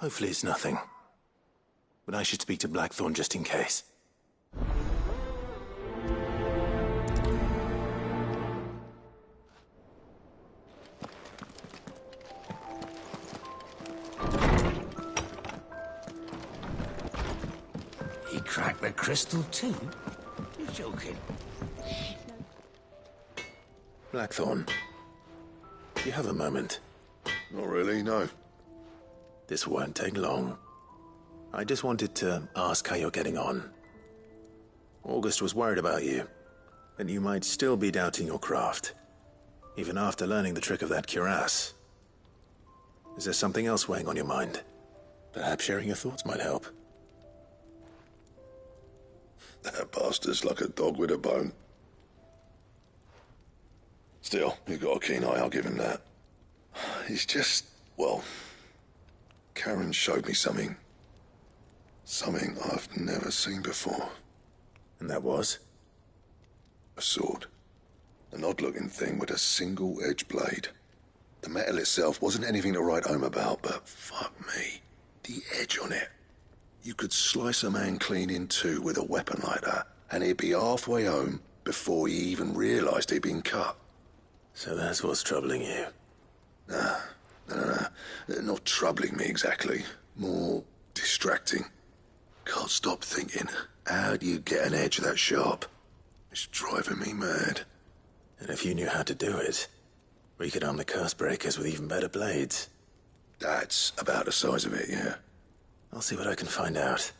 Hopefully it's nothing. But I should speak to Blackthorn just in case. He cracked the crystal too? You're joking. Blackthorn, do you have a moment? Not really, no. This won't take long. I just wanted to ask how you're getting on. August was worried about you, that you might still be doubting your craft, even after learning the trick of that cuirass. Is there something else weighing on your mind? Perhaps sharing your thoughts might help. That bastard's like a dog with a bone. Still, you've got a keen eye, I'll give him that. He's just, well, Karen showed me something. Something I've never seen before. And that was? A sword. An odd-looking thing with a single-edged blade. The metal itself wasn't anything to write home about, but fuck me, the edge on it. You could slice a man clean in two with a weapon like that, and he'd be halfway home before he even realised he'd been cut. So that's what's troubling you? No. Not troubling me exactly. More distracting. Can't stop thinking, how do you get an edge that sharp? It's driving me mad. And if you knew how to do it, we could arm the curse breakers with even better blades. That's about the size of it, yeah. I'll see what I can find out.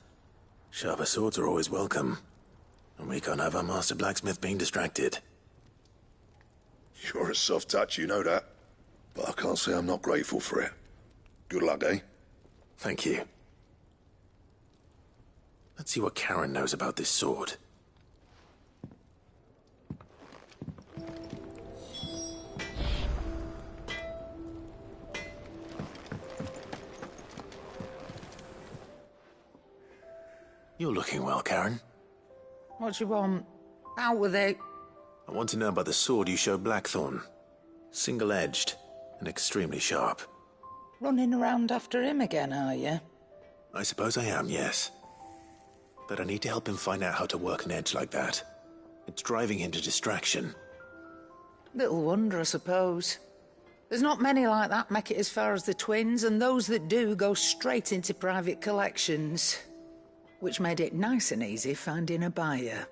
Sharper swords are always welcome. And we can't have our master blacksmith being distracted. You're a soft touch, you know that. But I can't say I'm not grateful for it. Good luck, eh? Thank you. Let's see what Karen knows about this sword. You're looking well, Karen. What do you want? Out with it. I want to know about the sword you showed Blackthorn. Single-edged and extremely sharp. Running around after him again, are you? I suppose I am, yes. But I need to help him find out how to work an edge like that. It's driving him to distraction. Little wonder, I suppose. There's not many like that make it as far as the twins, and those that do go straight into private collections. Which made it nice and easy finding a buyer.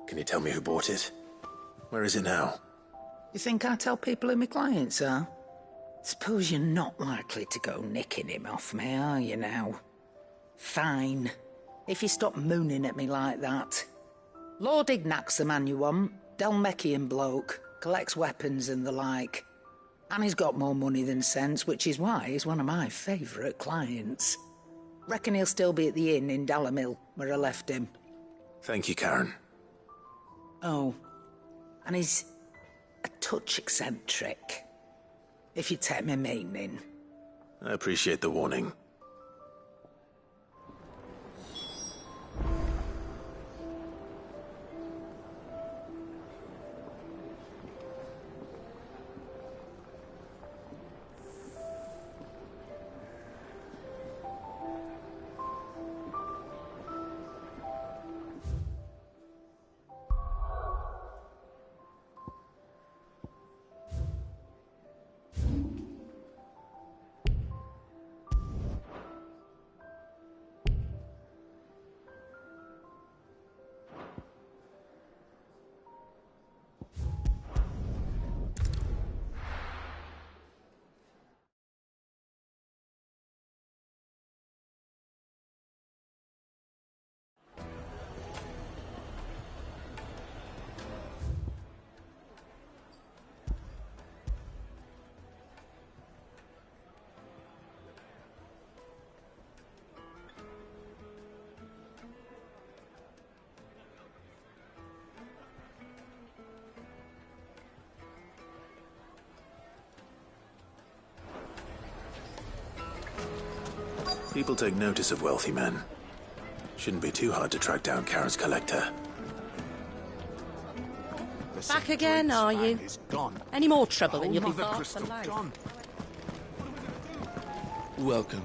Can you tell me who bought it? Where is it now? You think I tell people who my clients are? Suppose you're not likely to go nicking him off me, are you now? Fine. If you stop mooning at me like that. Lord Ignac's the man you want. Dalmekian bloke. Collects weapons and the like. And he's got more money than sense, which is why he's one of my favourite clients. Reckon he'll still be at the inn in Dalamil, where I left him. Thank you, Karen. Oh, and he's a touch eccentric, if you take my meaning. I appreciate the warning. People take notice of wealthy men. Shouldn't be too hard to track down Karen's collector. Back again, are you? Any more trouble and you'll be fast and loud. Welcome.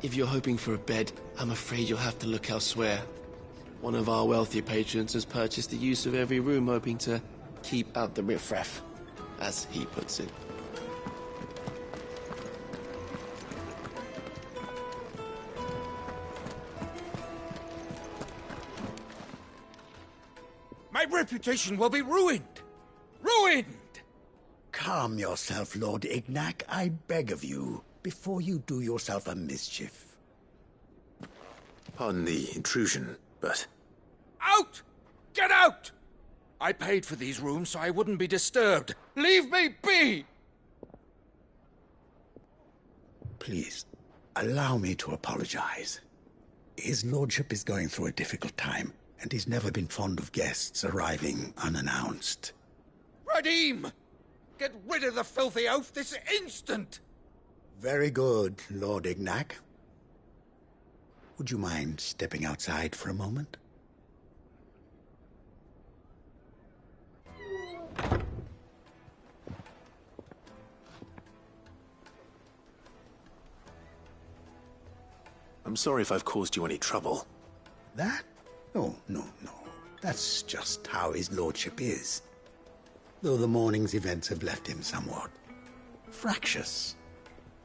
If you're hoping for a bed, I'm afraid you'll have to look elsewhere. One of our wealthy patrons has purchased the use of every room, hoping to keep out the riffraff, as he puts it. My reputation will be ruined! Ruined! Calm yourself, Lord Ignac, I beg of you, before you do yourself a mischief. Pardon the intrusion, but Out! Get out! I paid for these rooms so I wouldn't be disturbed. Leave me be! Please, allow me to apologize. His lordship is going through a difficult time, and he's never been fond of guests arriving unannounced. Radim! Get rid of the filthy oaf this instant! Very good, Lord Ignac. Would you mind stepping outside for a moment? I'm sorry if I've caused you any trouble. That? Oh, no. That's just how his lordship is. Though the morning's events have left him somewhat fractious.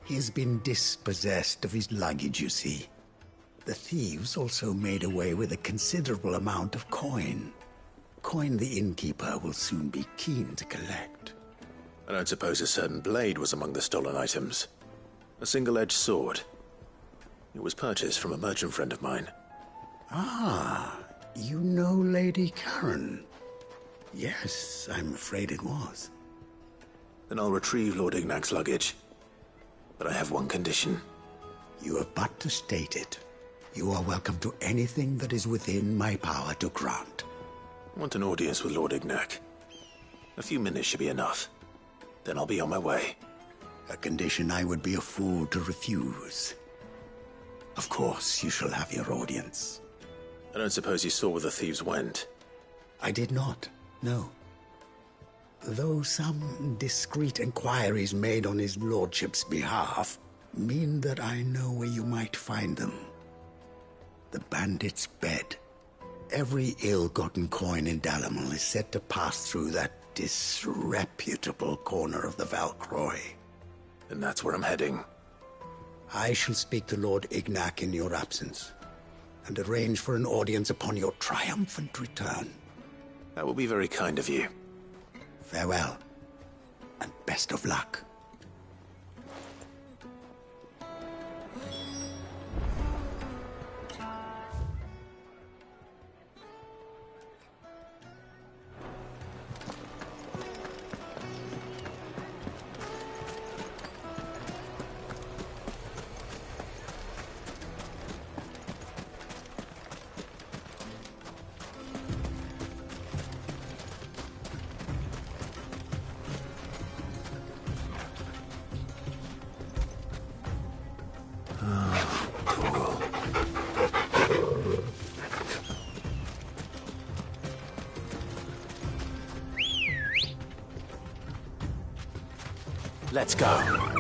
He has been dispossessed of his luggage, you see. The thieves also made away with a considerable amount of coin. Coin the innkeeper will soon be keen to collect. I don't suppose a certain blade was among the stolen items. A single-edged sword. It was purchased from a merchant friend of mine. Ah, you know Lady Karen. Yes, I'm afraid it was. Then I'll retrieve Lord Ignac's luggage. But I have one condition. You have but to state it. You are welcome to anything that is within my power to grant. I want an audience with Lord Ignac. A few minutes should be enough. Then I'll be on my way. A condition I would be a fool to refuse. Of course, you shall have your audience. I don't suppose you saw where the thieves went. I did not, no. Though some discreet inquiries made on his lordship's behalf mean that I know where you might find them. The bandit's bed. Every ill-gotten coin in Dalamal is said to pass through that disreputable corner of the Valcroy. And that's where I'm heading. I shall speak to Lord Ignac in your absence, and arrange for an audience upon your triumphant return. That will be very kind of you. Farewell, and best of luck. Let's go.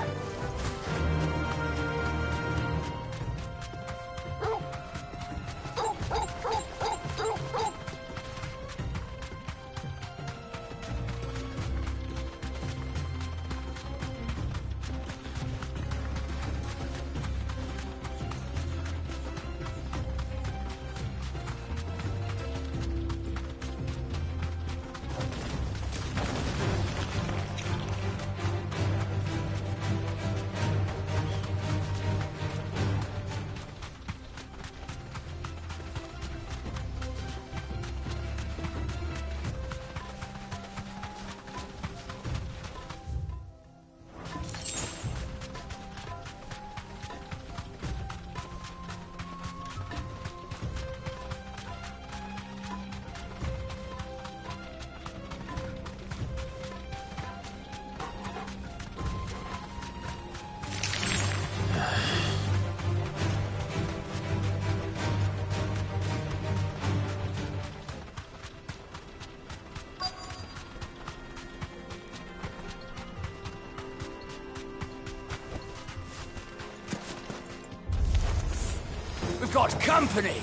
got company!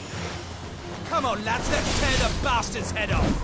Come on, lads, let's tear the bastard's head off!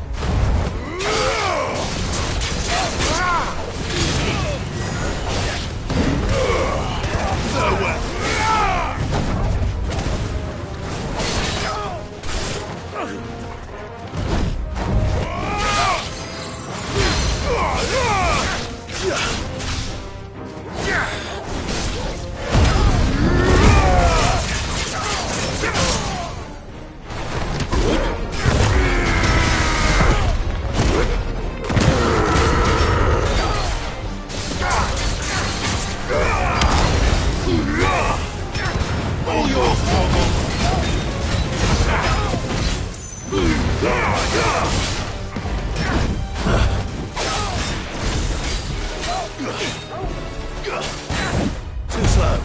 Too slow.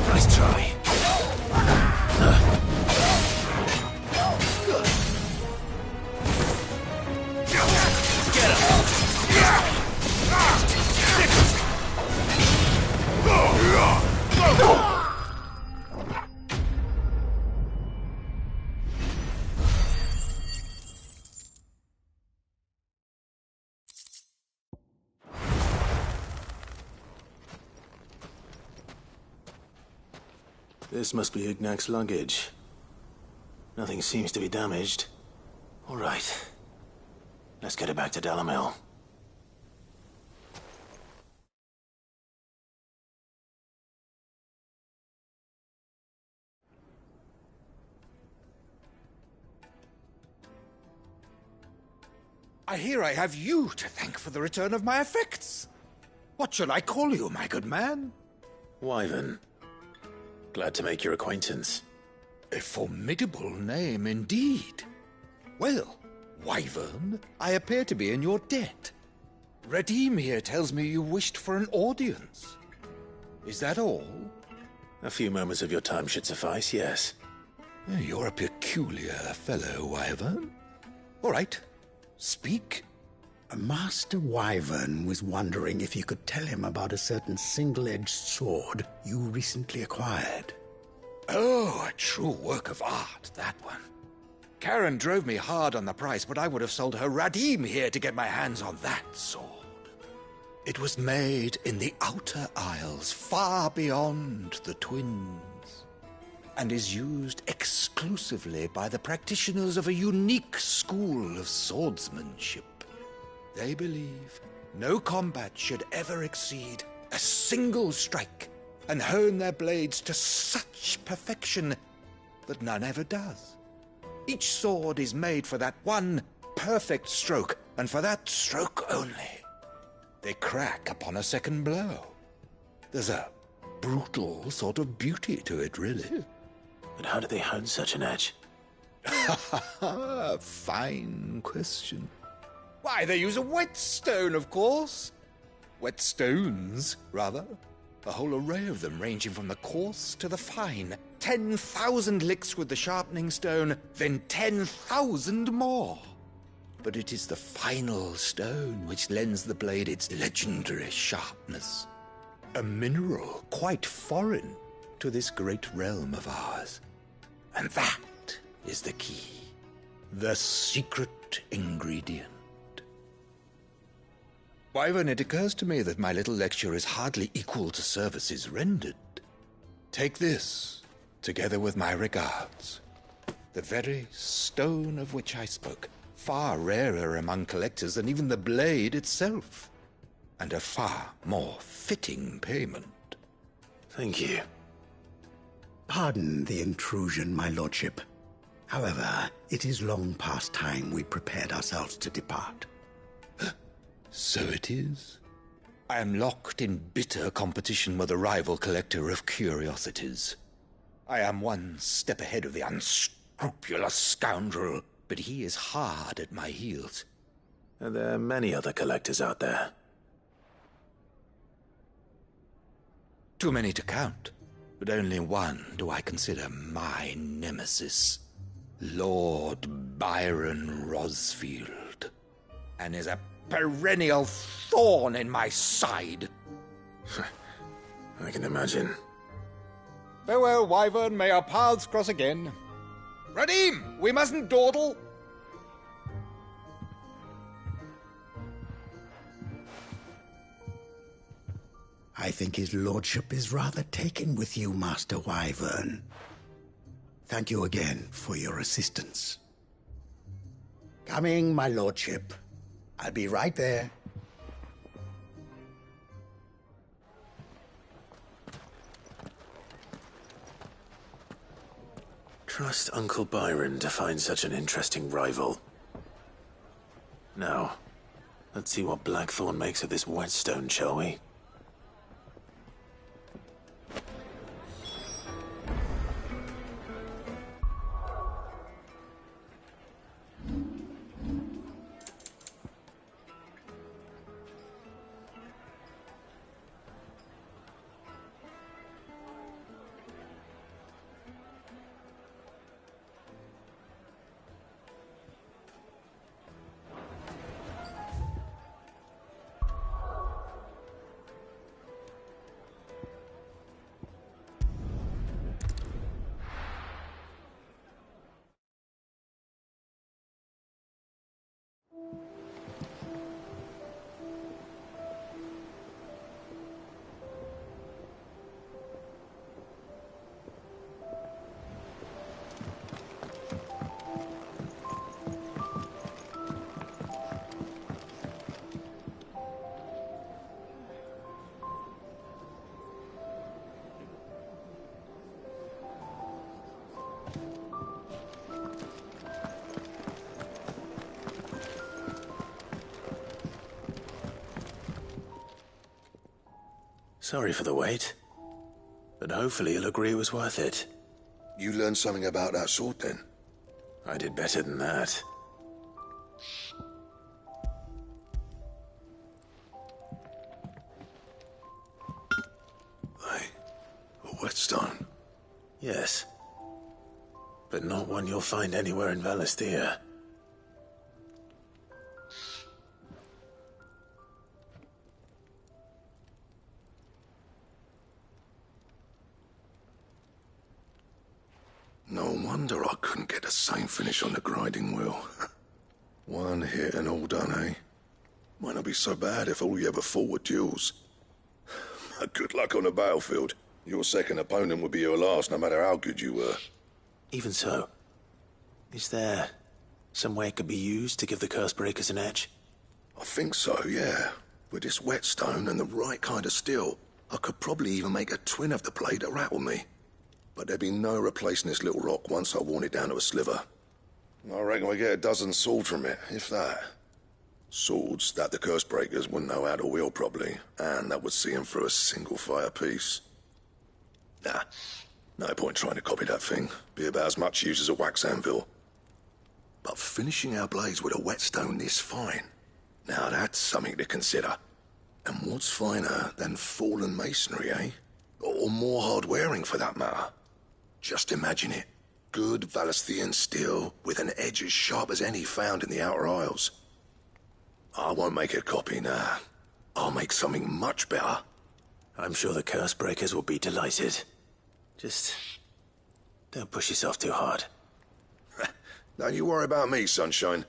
Nice try. This must be Ignac's luggage. Nothing seems to be damaged. All right. Let's get it back to Dalamil. I hear I have you to thank for the return of my effects. What shall I call you, my good man? Wyvern. Glad to make your acquaintance. A formidable name indeed. Well, Wyvern, I appear to be in your debt. Redeem here tells me you wished for an audience. Is that all? A few moments of your time should suffice, yes. You're a peculiar fellow, Wyvern. All right, speak. Master Wyvern was wondering if you could tell him about a certain single-edged sword you recently acquired. Oh, a true work of art, that one. Karen drove me hard on the price, but I would have sold her Radim here to get my hands on that sword. It was made in the Outer Isles, far beyond the Twins, and is used exclusively by the practitioners of a unique school of swordsmanship. They believe no combat should ever exceed a single strike, and hone their blades to such perfection that none ever does. Each sword is made for that one perfect stroke, and for that stroke only. They crack upon a second blow. There's a brutal sort of beauty to it, really. But how do they hone such an edge? Fine question. Why, they use a whetstone, of course. Whetstones, rather. A whole array of them, ranging from the coarse to the fine. 10,000 licks with the sharpening stone, then 10,000 more. But it is the final stone which lends the blade its legendary sharpness. A mineral quite foreign to this great realm of ours. And that is the key. The secret ingredient. Wyvern, it occurs to me that my little lecture is hardly equal to services rendered. Take this, together with my regards. The very stone of which I spoke, far rarer among collectors than even the blade itself, and a far more fitting payment. Thank you. Pardon the intrusion, my lordship. However, it is long past time we prepared ourselves to depart. So it is. I am locked in bitter competition with a rival collector of curiosities. I am one step ahead of the unscrupulous scoundrel, but he is hard at my heels. Are there many other collectors out there? Too many to count, but only one do I consider my nemesis. Lord Byron Rosfield. And is a perennial thorn in my side. I can imagine. Farewell, Wyvern. May our paths cross again. Radim, we mustn't dawdle. I think his lordship is rather taken with you, Master Wyvern. Thank you again for your assistance. Coming, my lordship. I'll be right there. Trust Uncle Byron to find such an interesting rival. Now, let's see what Blackthorn makes of this whetstone, shall we? Sorry for the wait, but hopefully you'll agree it was worth it. You learned something about that sword then? I did better than that. Hey, a whetstone? Yes, but not one you'll find anywhere in Valisthea. No wonder I couldn't get the same finish on the grinding wheel. One hit and all done, eh? Might not be so bad if all you ever fought were duels. Good luck on the battlefield. Your second opponent would be your last, no matter how good you were. Even so, is there some way it could be used to give the curse breakers an edge? I think so, yeah. With this whetstone and the right kind of steel, I could probably even make a twin of the blade that rattled me. But there'd be no replacing this little rock once I worn it down to a sliver. I reckon we get a dozen swords from it, if that. Swords that the curse breakers wouldn't know how to wield properly, and that would see them through a single fire piece. Nah, no point trying to copy that thing. Be about as much use as a wax anvil. But finishing our blades with a whetstone this fine, now that's something to consider. And what's finer than fallen masonry, eh? Or more hard-wearing, for that matter. Just imagine it. Good Valisthean steel with an edge as sharp as any found in the Outer Isles. I won't make a copy, nah. I'll make something much better. I'm sure the curse breakers will be delighted. Just don't push yourself too hard. Don't you worry about me, sunshine.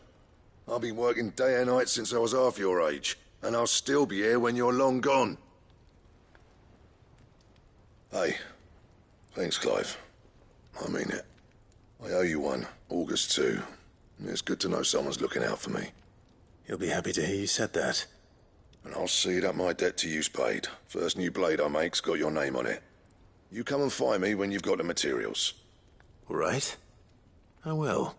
I've been working day and night since I was half your age, and I'll still be here when you're long gone. Hey, thanks, Clive. I mean it. I owe you one, August too. It's good to know someone's looking out for me. He'll be happy to hear you said that. And I'll see that my debt to you's paid. First new blade I make's got your name on it. You come and find me when you've got the materials. All right? I will.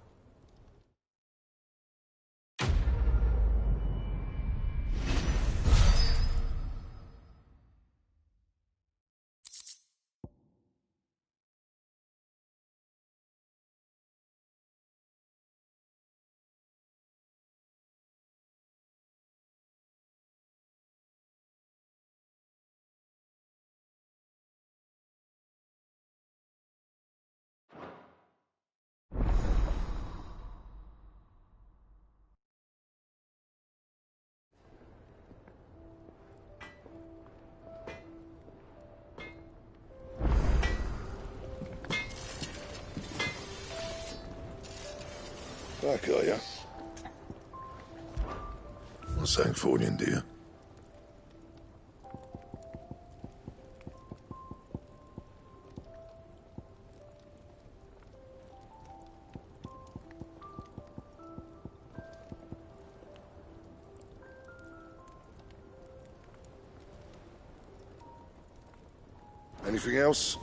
Back, are you? What's that for you, dear? Anything else?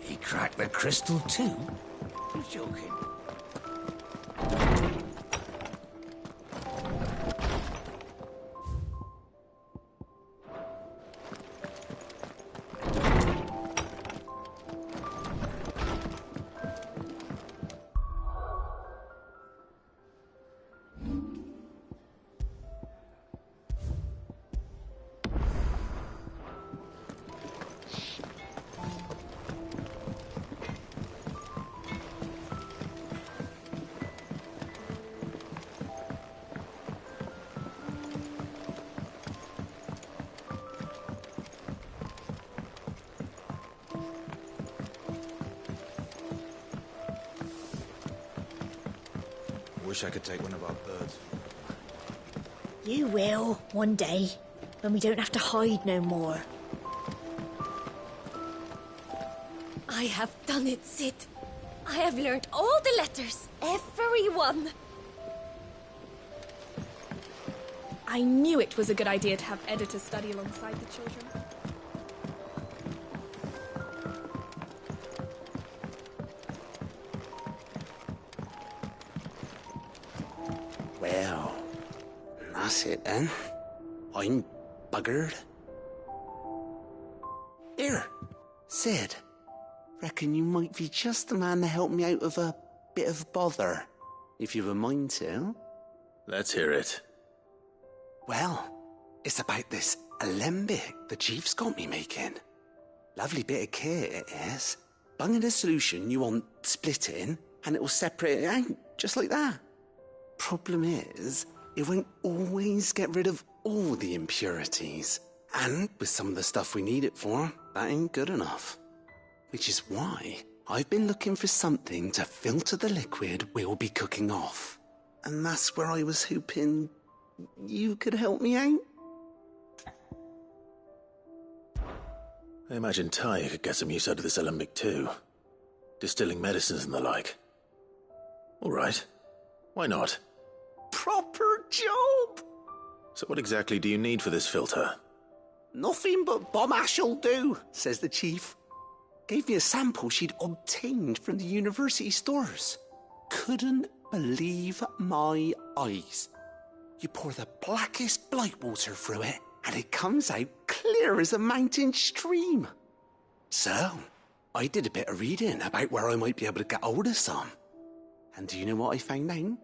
He cracked the crystal too? You're joking. Wish I could take one of our birds. You will, one day, when we don't have to hide no more. I have done it, Sid. I have learned all the letters. Every one. I knew it was a good idea to have editors study alongside the children. Well, that's it then. I'm buggered. Here, Sid. Reckon you might be just the man to help me out of a bit of bother, if you've a mind to. Let's hear it. Well, it's about this alembic the chief's got me making. Lovely bit of kit it is. Bung in a solution you want splitting, and it'll separate it out, just like that. Problem is, it won't always get rid of all the impurities. And with some of the stuff we need it for, that ain't good enough. Which is why I've been looking for something to filter the liquid we'll be cooking off. And that's where I was hoping you could help me out. I imagine Ty could get some use out of this alembic too. Distilling medicines and the like. All right. Why not? Proper job! So what exactly do you need for this filter? Nothing but bomb ash'll do, says the chief. Gave me a sample she'd obtained from the university stores. Couldn't believe my eyes. You pour the blackest blight water through it, and it comes out clear as a mountain stream. So, I did a bit of reading about where I might be able to get hold of some. And do you know what I found out?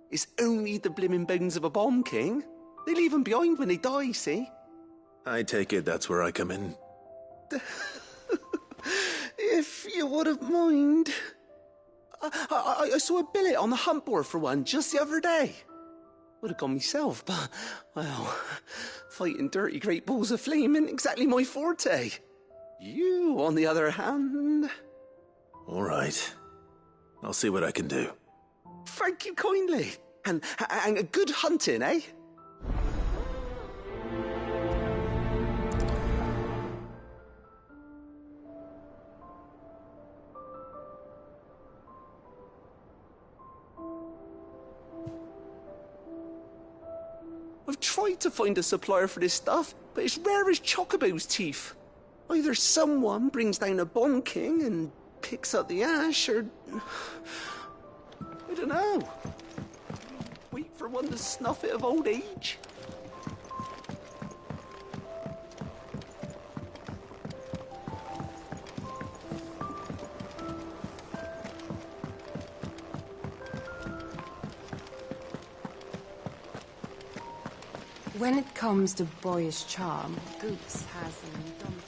It's only the blimmin' bones of a bomb king. They leave them behind when they die, see? I take it that's where I come in. If you wouldn't mind. I saw a billet on the hunt board for one just the other day. Would have gone myself, but, well, fighting dirty great balls of flame ain't exactly my forte. You, on the other hand... All right. I'll see what I can do. Thank you kindly. And a good hunting, eh? I've tried to find a supplier for this stuff, but it's rare as Chocobo's teeth. Either someone brings down a bomb king and picks up the ash, or... I don't know. Wait for one to snuff it of old age. When it comes to boyish charm, Goose has an indomitable...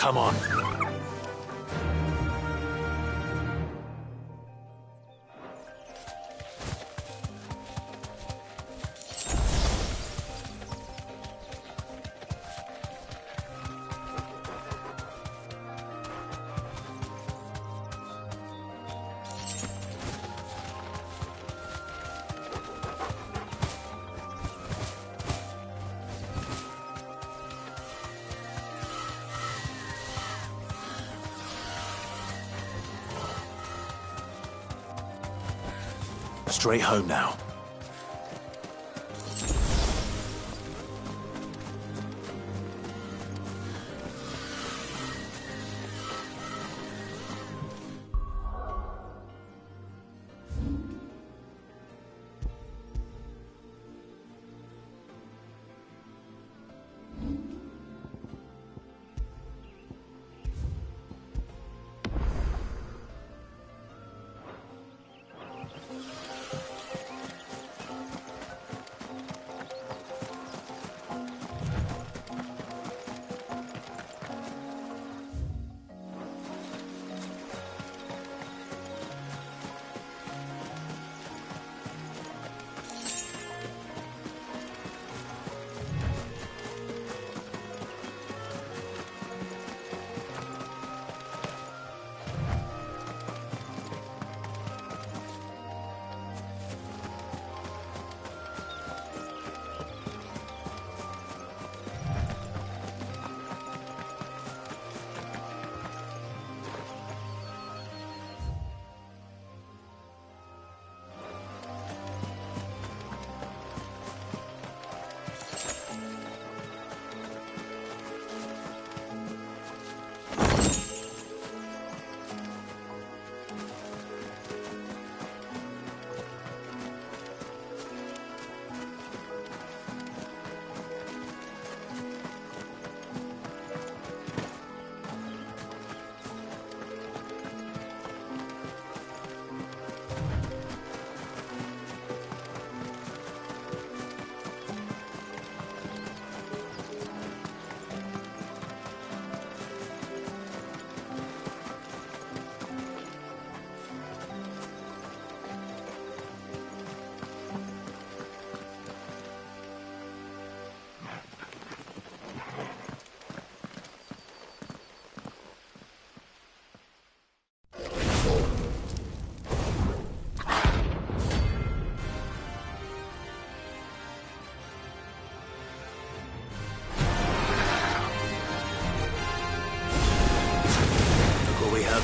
Come on. Straight home now.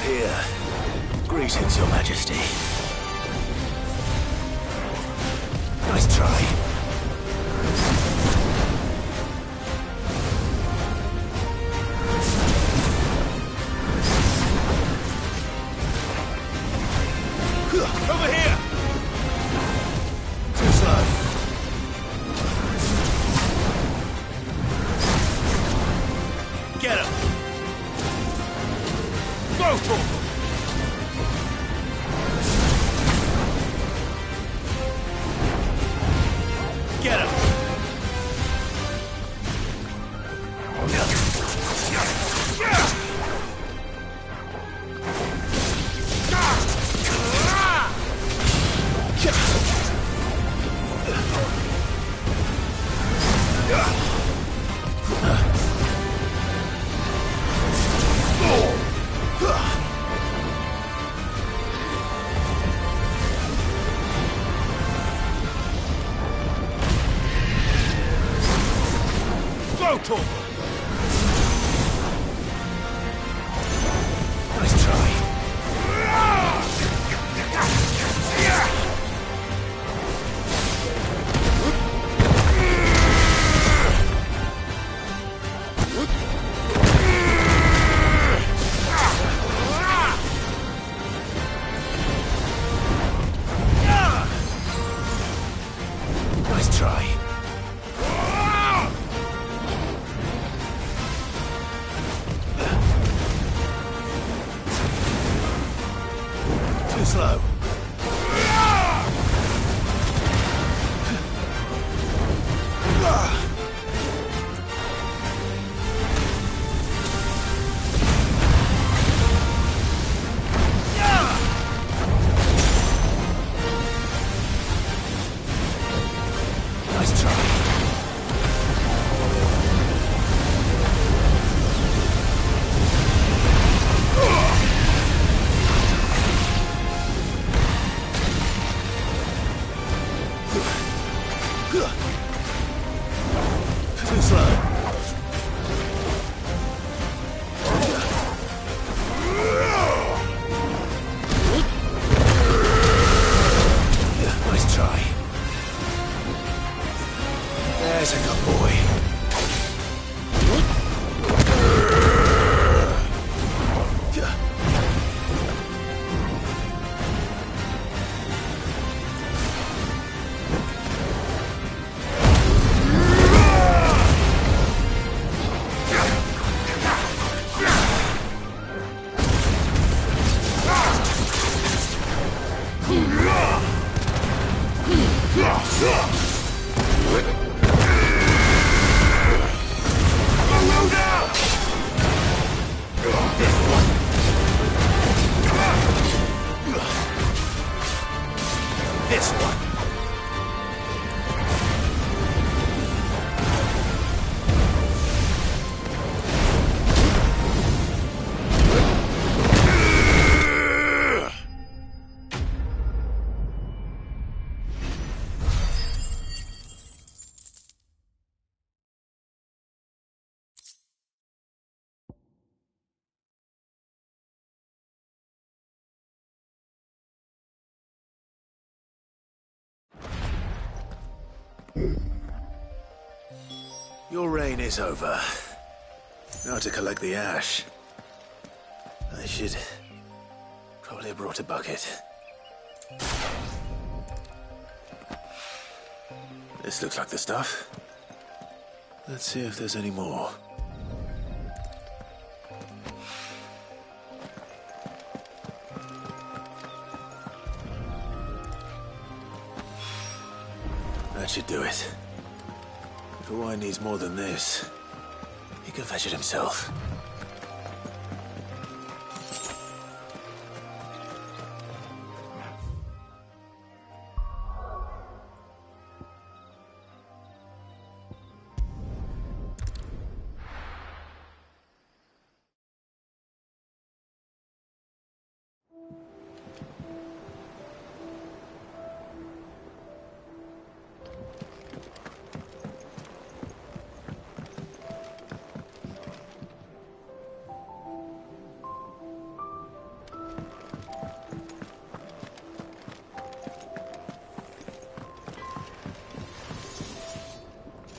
Here. Greetings, Your Majesty. Nice try. Over here! Too slow. Get him! Go for him! Get him! Nice try. Nice try. Too slow. Nice try. There's a good boy. This one. Your reign is over. Now to collect the ash. I should probably have brought a bucket. This looks like the stuff. Let's see if there's any more. That should do it. If a wine needs more than this, he can fetch it himself.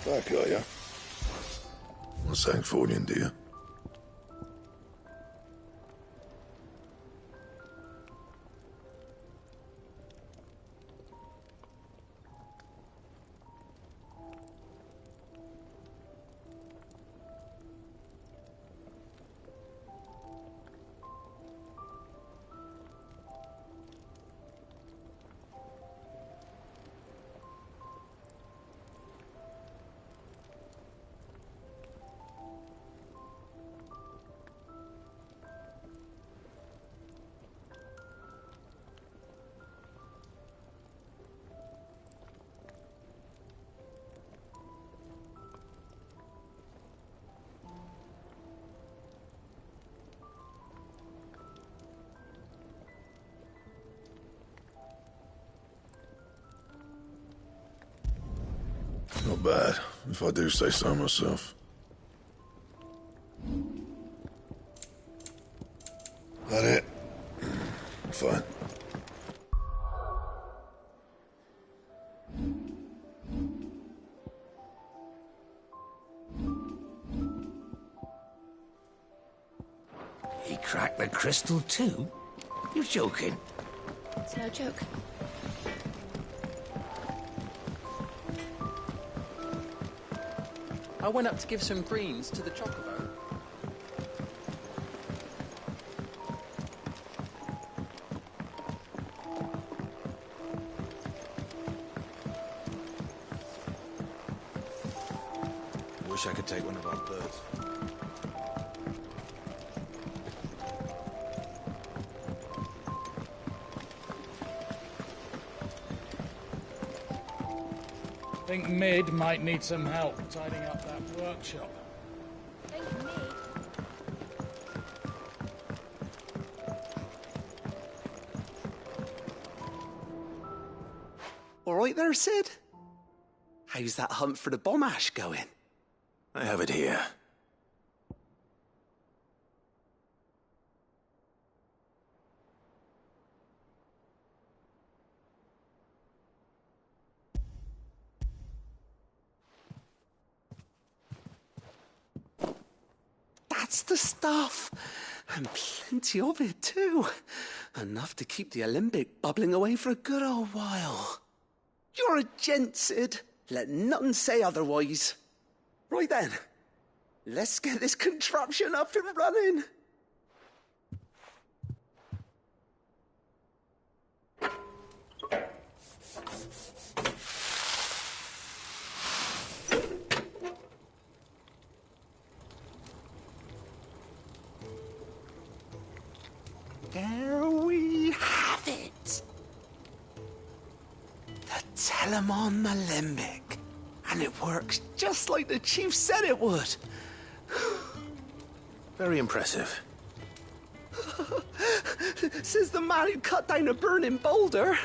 Back, are you? Not Sancfordian, do you? Not bad, if I do say so myself. That it? Fine. He cracked the crystal too? You're joking. It's no joke. I went up to give some greens to the chocobo. Wish I could take one of our birds. I think Mid might need some help tidying up that workshop. Think me. All right there, Sid? How's that hunt for the bomb ash going? I have it here. That's the stuff. And plenty of it, too. Enough to keep the alembic bubbling away for a good old while. You're a gent, Sid. Let nothing say otherwise. Right then, let's get this contraption up and running. There we have it. The Telemon Alembic. And it works just like the chief said it would. Very impressive. Says the man who cut down a burning boulder.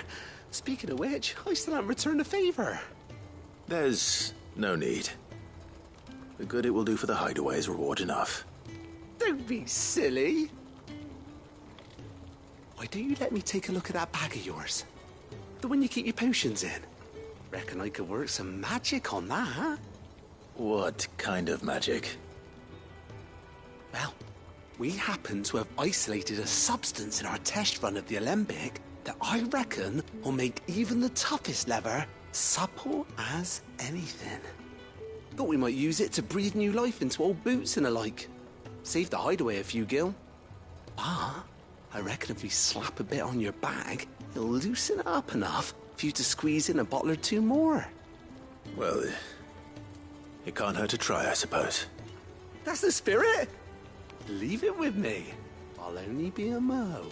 Speaking of which, I still haven't returned the favor. There's no need. The good it will do for the hideaway is reward enough. Don't be silly. Why don't you let me take a look at that bag of yours? The one you keep your potions in. Reckon I could work some magic on that, huh? What kind of magic? Well, we happen to have isolated a substance in our test run of the alembic that I reckon will make even the toughest lever supple as anything. Thought we might use it to breathe new life into old boots and the like. Save the hideaway a few gil. But I reckon if we slap a bit on your bag, it'll loosen it up enough for you to squeeze in a bottle or two more. Well, it can't hurt to try, I suppose. That's the spirit. Leave it with me. I'll only be a mo.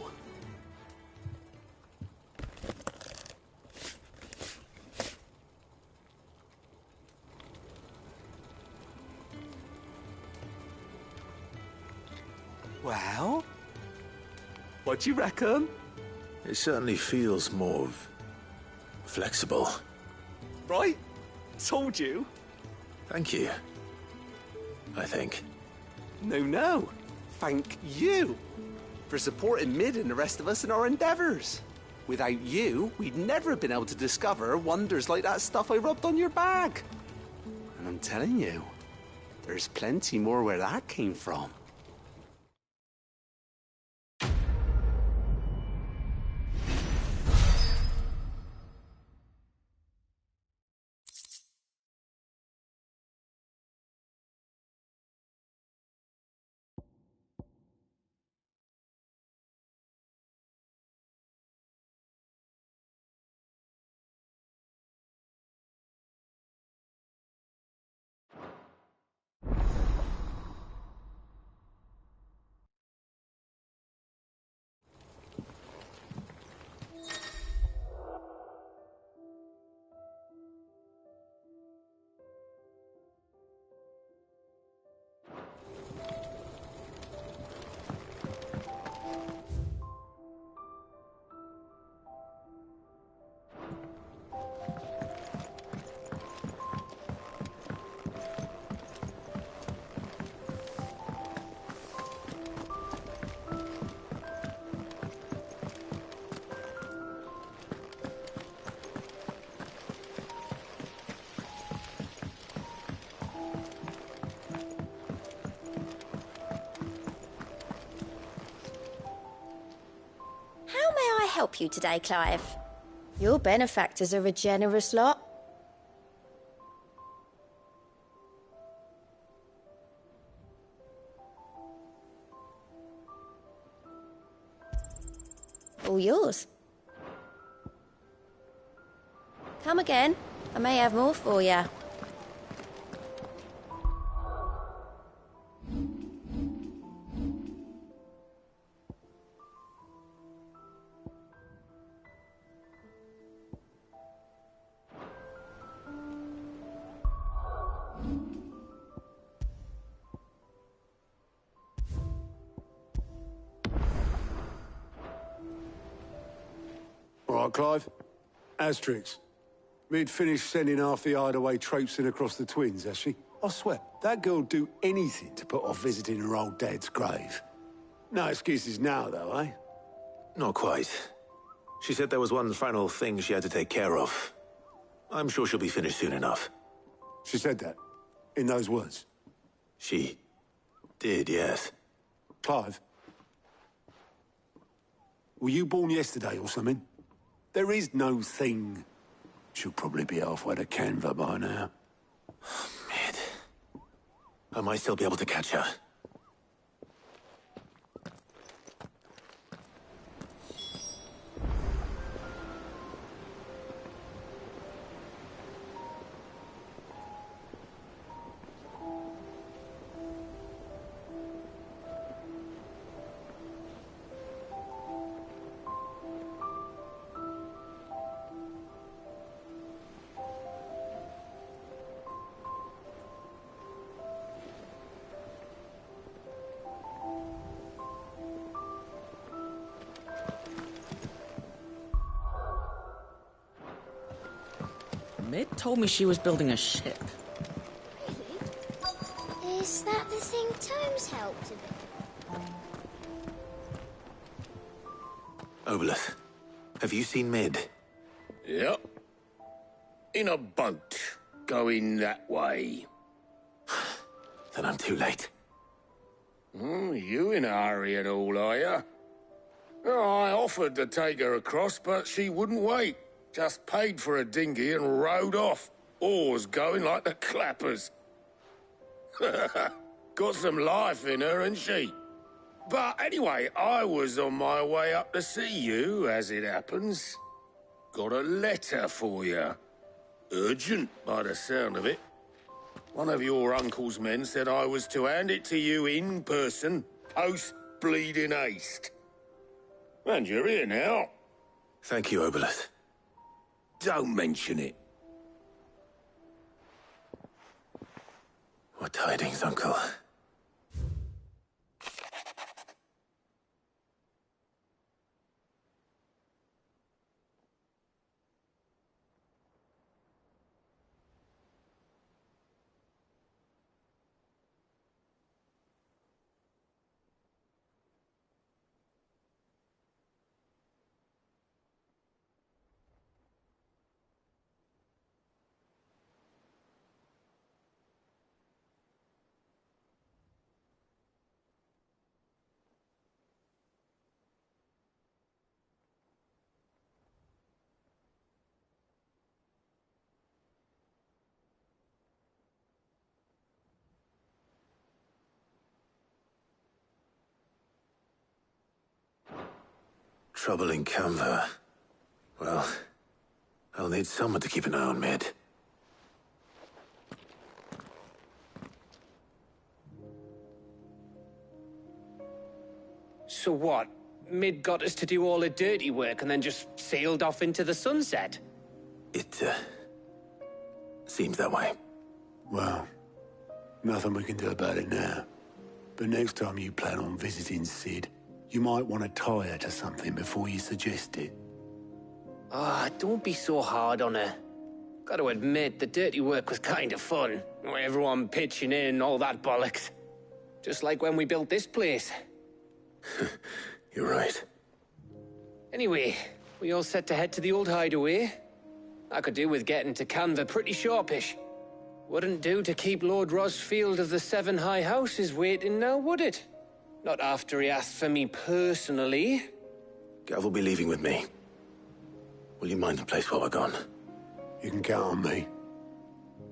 Well, what do you reckon? It certainly feels more flexible. Right? Told you. Thank you. I think. No. Thank you for supporting Mid and the rest of us in our endeavors. Without you, we'd never have been able to discover wonders like that stuff I rubbed on your bag. And I'm telling you, there's plenty more where that came from. How may I help you today, Clive? Your benefactors are a generous lot. All yours. Come again. I may have more for you. All right, Clive. Asterix. Mid finished sending half the hideaway traipsing across the twins, has she? I swear, that girl'd do anything to put off visiting her old dad's grave. No excuses now, though, eh? Not quite. She said there was one final thing she had to take care of. I'm sure she'll be finished soon enough. She said that? In those words? She did, yes. Clive? Were you born yesterday or something? There is no thing. She'll probably be halfway to Canva by now. Mid. I might still be able to catch her. Mid told me she was building a ship. Really? Is that the thing Tomes helped a bit? Obelith, have you seen Mid? Yep. In a boat, going that way. Then I'm too late. You in a hurry and all, are you? Oh, I offered to take her across, but she wouldn't wait. Just paid for a dinghy and rowed off. Oars going like the clappers. Got some life in her, ain't she? But anyway, I was on my way up to see you, as it happens. Got a letter for you. Urgent, by the sound of it. One of your uncle's men said I was to hand it to you in person, post-bleeding haste. And you're here now. Thank you, Obelith. Don't mention it. What tidings, Uncle? Trouble in Canva. Well, I'll need someone to keep an eye on Mid. So what? Mid got us to do all the dirty work and then just sailed off into the sunset? It, seems that way. Well, nothing we can do about it now. But next time you plan on visiting Sid, you might want to tie her to something before you suggest it. Ah, don't be so hard on her. Got to admit, the dirty work was kind of fun. Everyone pitching in, all that bollocks. Just like when we built this place. You're right. Anyway, we all set to head to the old hideaway. I could do with getting to Canva pretty sharpish. Wouldn't do to keep Lord Rosfield of the Seven High Houses waiting now, would it? Not after he asked for me personally. Gav will be leaving with me. Will you mind the place while we're gone? You can count on me.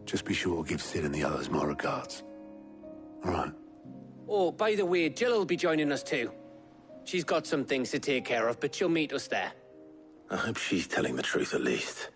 Just be sure to give Sid and the others my regards. All right. Oh, by the way, Jill will be joining us too. She's got some things to take care of, but she'll meet us there. I hope she's telling the truth at least.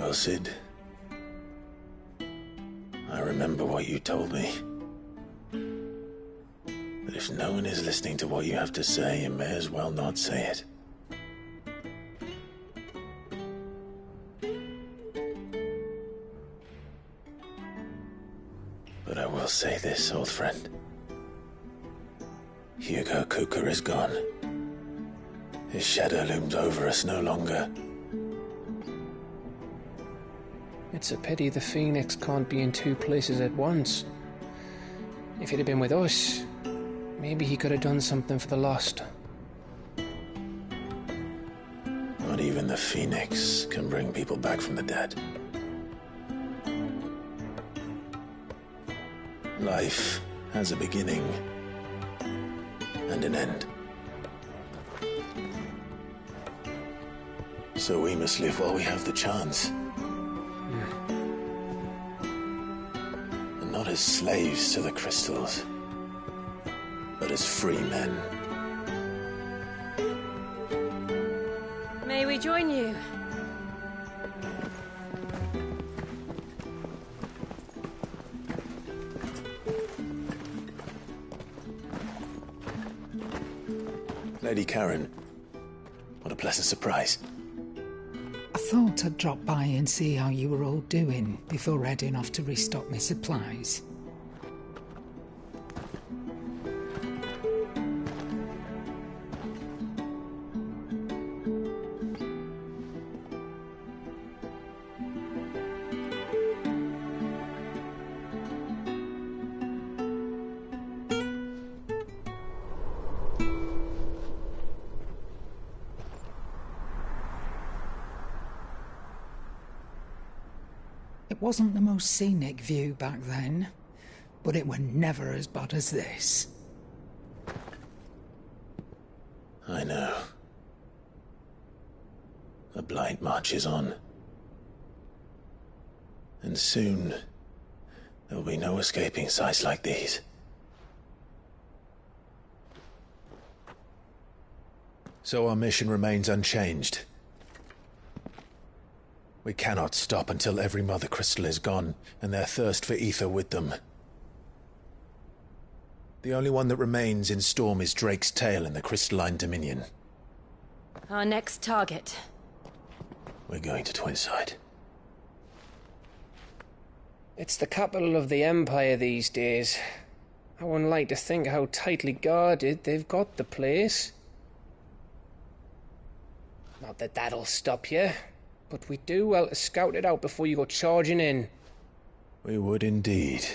Well, Sid, I remember what you told me. That if no one is listening to what you have to say, you may as well not say it. But I will say this, old friend. Hugo Kuka is gone. His shadow looms over us no longer. It's a pity the Phoenix can't be in two places at once. If he'd have been with us, maybe he could have done something for the lost. Not even the Phoenix can bring people back from the dead. Life has a beginning and an end. So we must live while we have the chance. And not as slaves to the crystals, but as free men. May we join you? Lady Karen, what a pleasant surprise. I thought I'd drop by and see how you were all doing before heading off to restock my supplies. It wasn't the most scenic view back then, but it were never as bad as this. I know. The Blight marches on. And soon, there'll be no escaping sights like these. So our mission remains unchanged. We cannot stop until every Mother Crystal is gone, and their thirst for ether with them. The only one that remains in Storm is Drake's tail in the Crystalline Dominion. Our next target. We're going to Twinside. It's the capital of the Empire these days. I wouldn't like to think how tightly guarded they've got the place. Not that that'll stop you. But we do well to scout it out before you go charging in. We would indeed.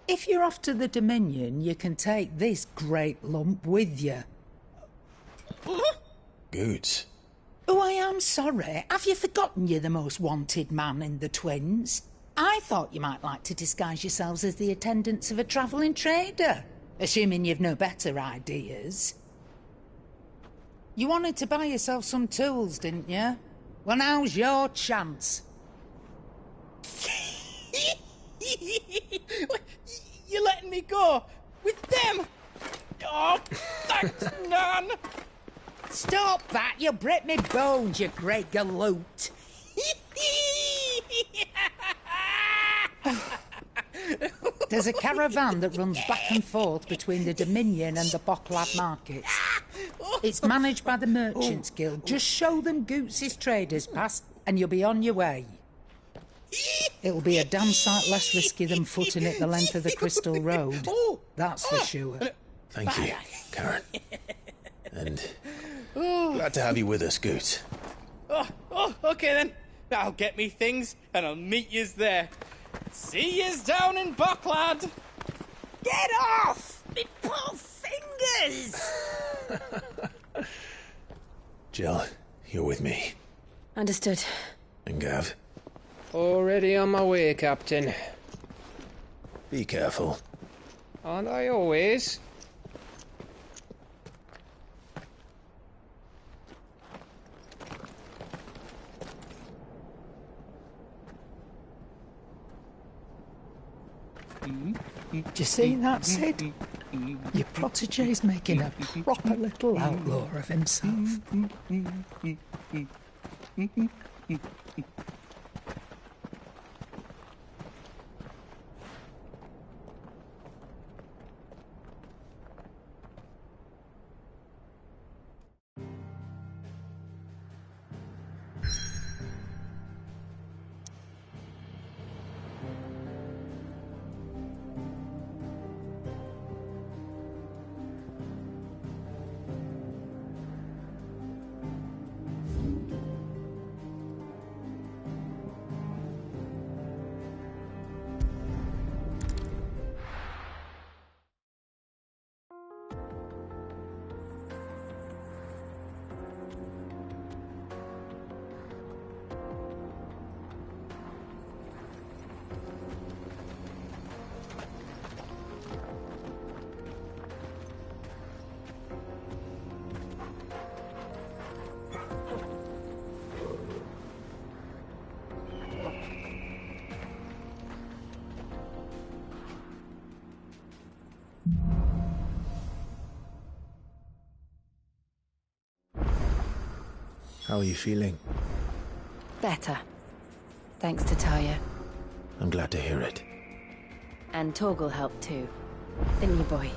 If you're off to the Dominion, you can take this great lump with you. Goods. Oh, I am sorry. Have you forgotten you're the most wanted man in the Twins? I thought you might like to disguise yourselves as the attendants of a travelling trader, assuming you've no better ideas. You wanted to buy yourself some tools, didn't you? Well, now's your chance. You're letting me go? With them? Oh, thanks, Nan! Stop that! You'll break me bones, you great galoot! There's a caravan that runs back and forth between the Dominion and the Bocklad markets. It's managed by the Merchants Guild. Just show them Goots' traders pass and you'll be on your way. It'll be a damn sight less risky than footing it the length of the Crystal Road. That's for sure. Thank you, Karen. And glad to have you with us, Goots. Okay then. I'll get me things and I'll meet yous there. See yous down in Bocklad. Get off! Me poor fingers! Jill, you're with me. Understood. And Gav? Already on my way, Captain. Be careful. Aren't I always? Do you see that, Sid? Your protege's making a proper little outlaw of himself. How are you feeling? Better. Thanks to Taya. I'm glad to hear it. And Torgal helped too. Didn't you, boy?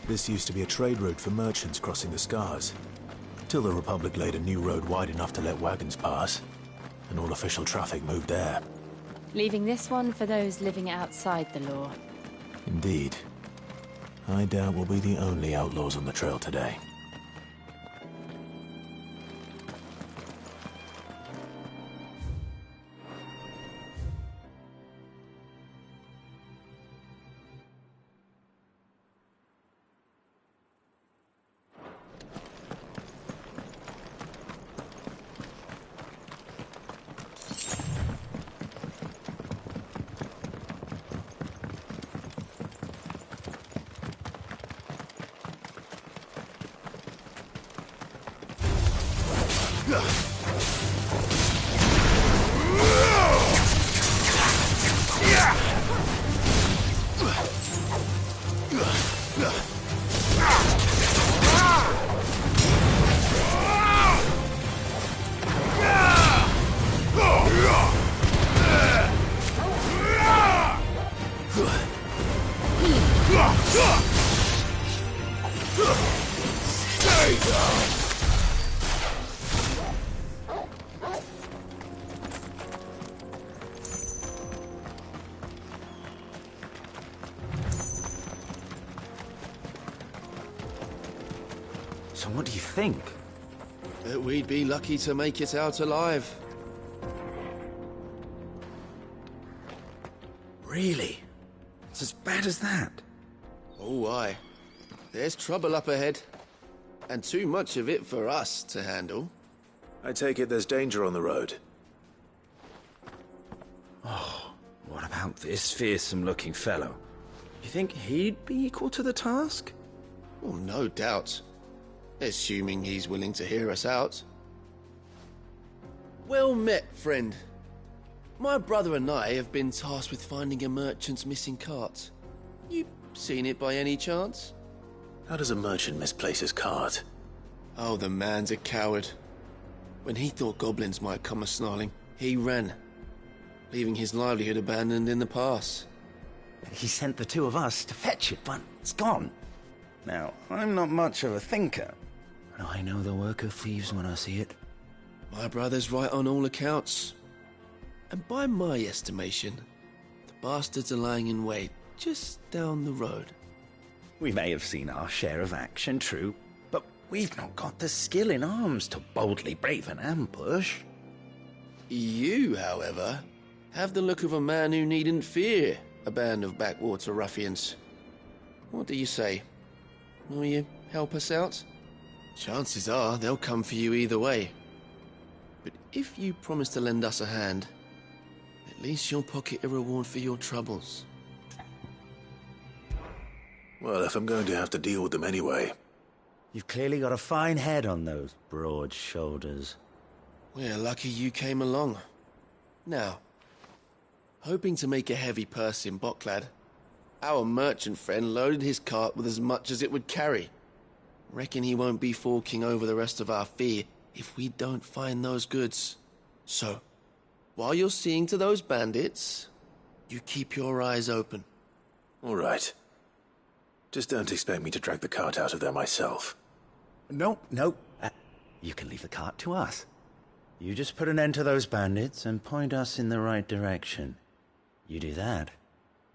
This used to be a trade route for merchants crossing the Scars, till the Republic laid a new road wide enough to let wagons pass, and all official traffic moved there. Leaving this one for those living outside the law. Indeed. I doubt we'll be the only outlaws on the trail today. So what do you think? That we'd be lucky to make it out alive. Really? It's as bad as that? Oh, aye. There's trouble up ahead. And too much of it for us to handle. I take it there's danger on the road. Oh, what about this fearsome-looking fellow? You think he'd be equal to the task? Well, no doubt. Assuming he's willing to hear us out. Well met, friend. My brother and I have been tasked with finding a merchant's missing cart. You seen it by any chance? How does a merchant misplace his cart? Oh, the man's a coward. When he thought goblins might come a-snarling, he ran, leaving his livelihood abandoned in the pass. He sent the two of us to fetch it, but it's gone. Now, I'm not much of a thinker, but I know the work of thieves when I see it. My brother's right on all accounts. And by my estimation, the bastards are lying in wait just down the road. We may have seen our share of action, true, but we've not got the skill in arms to boldly brave an ambush. You, however, have the look of a man who needn't fear a band of backwater ruffians. What do you say? Will you help us out? Chances are they'll come for you either way. But if you promise to lend us a hand, at least you'll pocket a reward for your troubles. Well, if I'm going to have to deal with them anyway. You've clearly got a fine head on those broad shoulders. We're lucky you came along. Now, hoping to make a heavy purse in Boklad, our merchant friend loaded his cart with as much as it would carry. Reckon he won't be forking over the rest of our fee if we don't find those goods. So, while you're seeing to those bandits, you keep your eyes open. All right. Just don't expect me to drag the cart out of there myself. No. You can leave the cart to us. You just put an end to those bandits and point us in the right direction. You do that,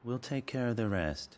we'll take care of the rest.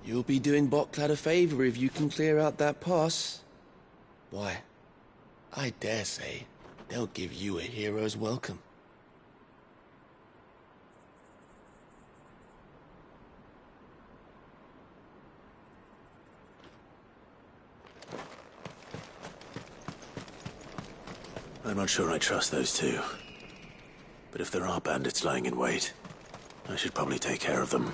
You'll be doing Botclad a favor if you can clear out that pass. Why, I dare say they'll give you a hero's welcome. I'm not sure I trust those two. But if there are bandits lying in wait, I should probably take care of them.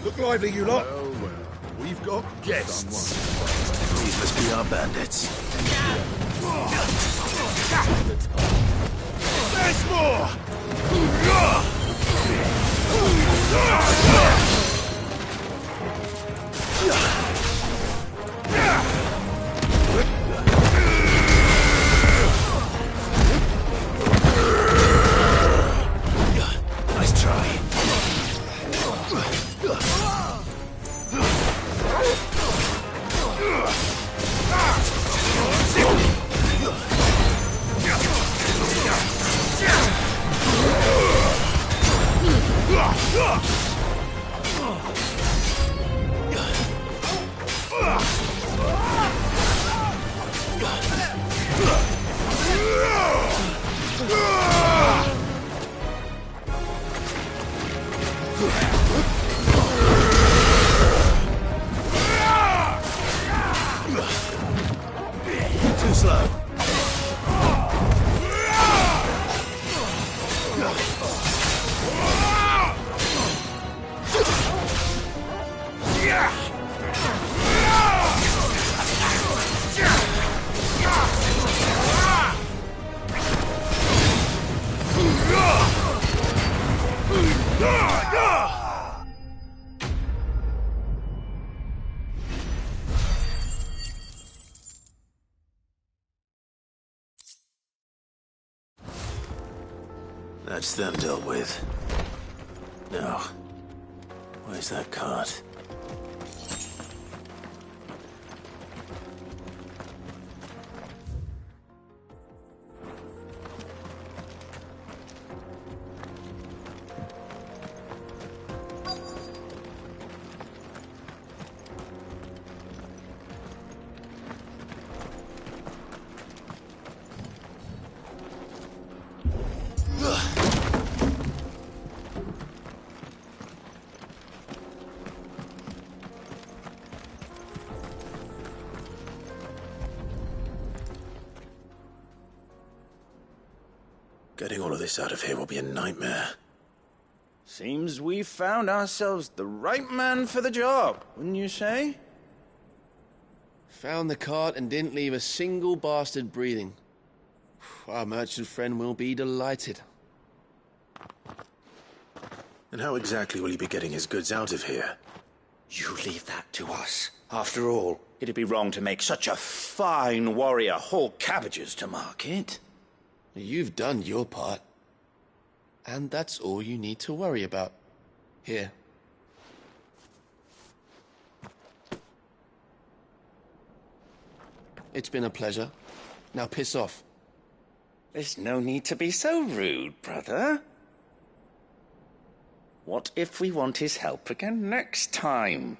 Look lively, you lot. Well, well, we've got guests. These must be our bandits. There's more! Nice try. Too slow. That's them dealt with. Now, where's that cart? Getting all of this out of here will be a nightmare. Seems we've found ourselves the right man for the job, wouldn't you say? Found the cart and didn't leave a single bastard breathing. Our merchant friend will be delighted. And how exactly will he be getting his goods out of here? You leave that to us. After all, it'd be wrong to make such a fine warrior haul cabbages to market. You've done your part. And that's all you need to worry about. Here. It's been a pleasure. Now piss off. There's no need to be so rude, brother. What if we want his help again next time?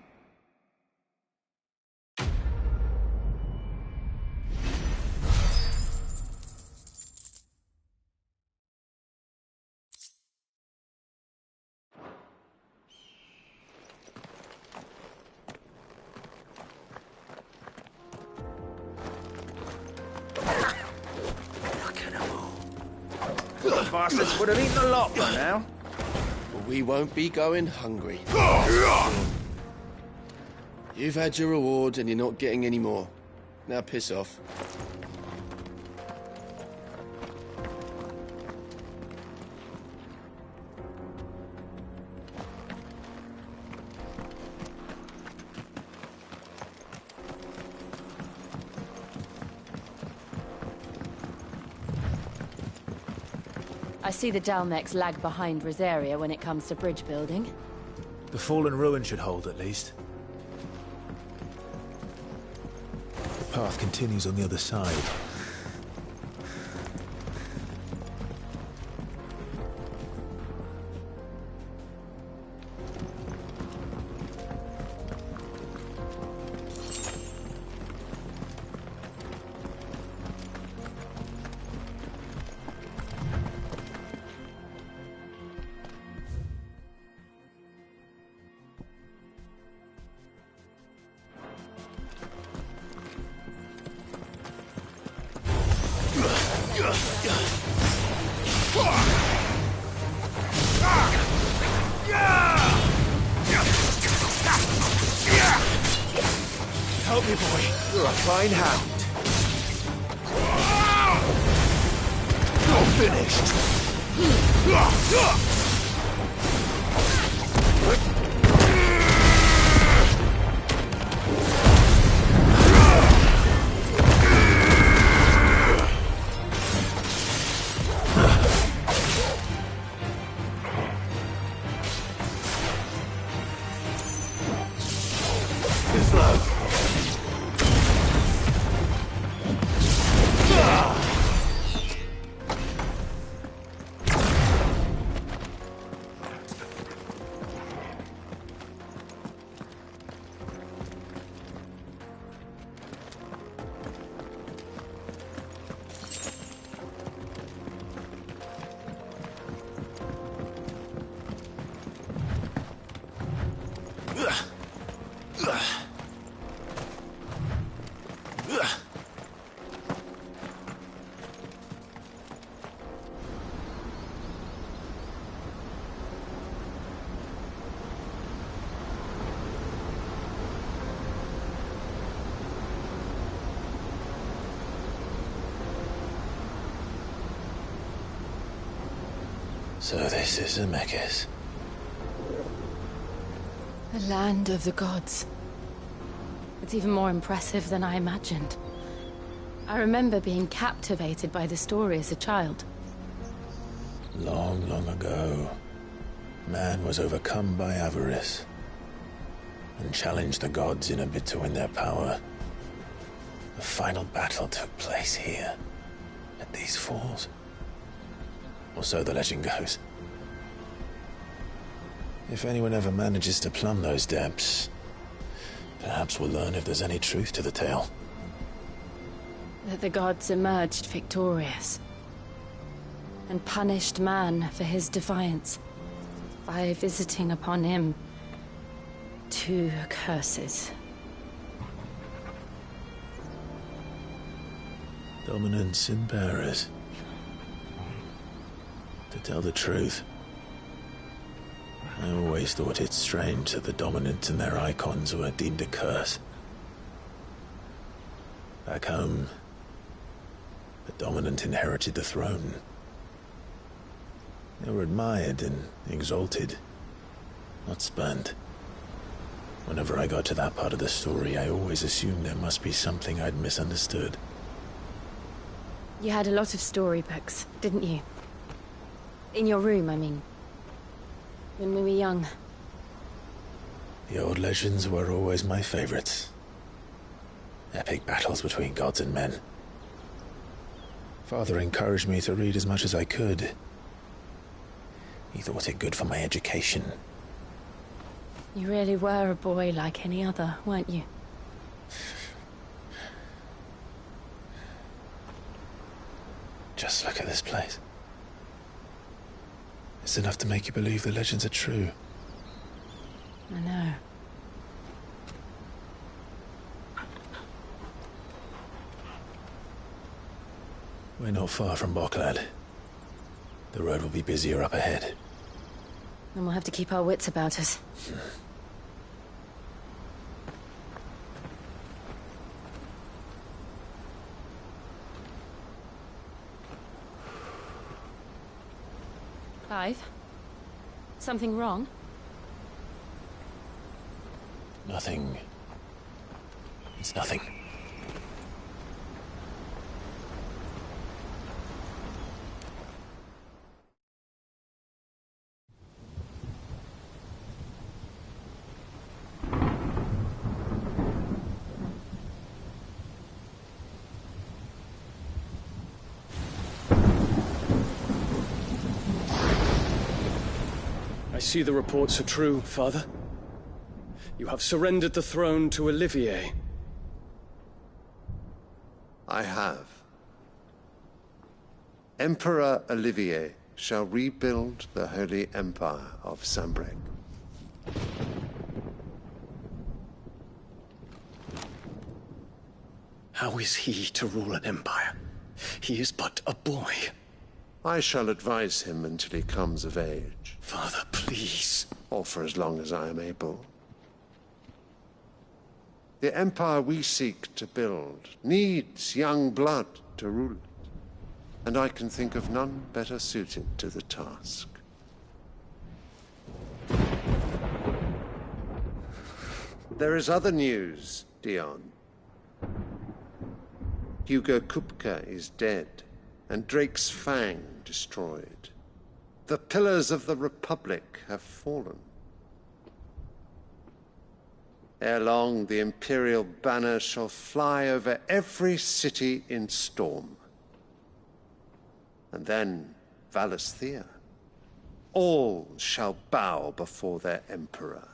Bastards would have eaten a lot by now. But we won't be going hungry. You've had your reward and you're not getting any more. Now piss off. I see the Dalmex lag behind Rosaria when it comes to bridge building. The fallen ruin should hold, at least. The path continues on the other side. Help me, boy. You're a fine hound. You're finished. So this is Zemeckis. The land of the gods. It's even more impressive than I imagined. I remember being captivated by the story as a child. Long, long ago, man was overcome by avarice and challenged the gods in a bid to win their power. The final battle took place here, at these falls. Or so the legend goes. If anyone ever manages to plumb those depths, perhaps we'll learn if there's any truth to the tale. That the gods emerged victorious and punished man for his defiance by visiting upon him 2 curses. Dominance in bearers. To tell the truth, I always thought it strange that the dominant and their icons were deemed a curse. Back home, the dominant inherited the throne. They were admired and exalted, not spurned. Whenever I got to that part of the story, I always assumed there must be something I'd misunderstood. You had a lot of storybooks, didn't you? In your room, I mean. When we were young. The old legends were always my favorites. Epic battles between gods and men. Father encouraged me to read as much as I could. He thought it good for my education. You really were a boy like any other, weren't you? Just look at this place. It's enough to make you believe the legends are true. I know. We're not far from Boklad. The road will be busier up ahead. Then we'll have to keep our wits about us. Clive? Something wrong? Nothing. It's nothing. I see the reports are true, Father. You have surrendered the throne to Olivier. I have. Emperor Olivier shall rebuild the Holy Empire of Sanbreque. How is he to rule an empire? He is but a boy. I shall advise him until he comes of age. Father, please. Or for as long as I am able. The empire we seek to build needs young blood to rule it, and I can think of none better suited to the task. There is other news, Dion. Hugo Kupka is dead, and Drake's Fang destroyed. The pillars of the Republic have fallen. Ere long, the Imperial banner shall fly over every city in Storm. And then Valisthea. All shall bow before their Emperor.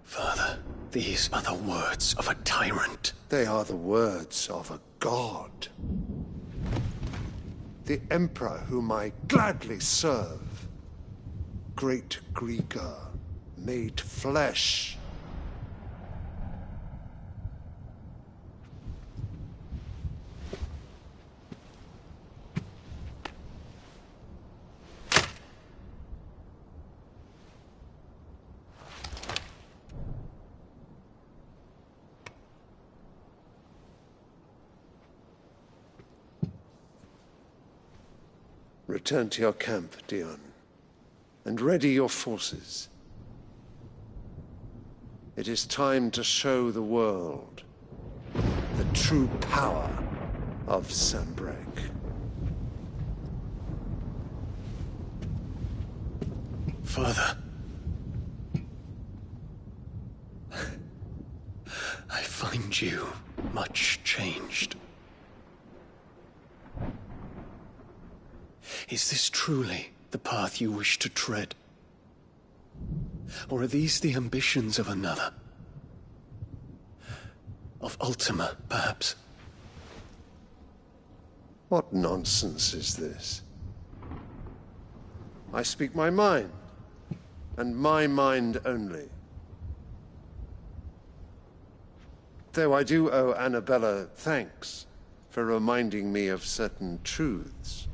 Father, these are the words of a tyrant. They are the words of a god. The Emperor whom I gladly serve. Great Greeker, made flesh. Return to your camp, Dion, and ready your forces. It is time to show the world the true power of Sanbreque. Father, I find you much changed. Is this truly the path you wish to tread? Or are these the ambitions of another? Of Ultima, perhaps? What nonsense is this? I speak my mind, and my mind only. Though I do owe Annabella thanks for reminding me of certain truths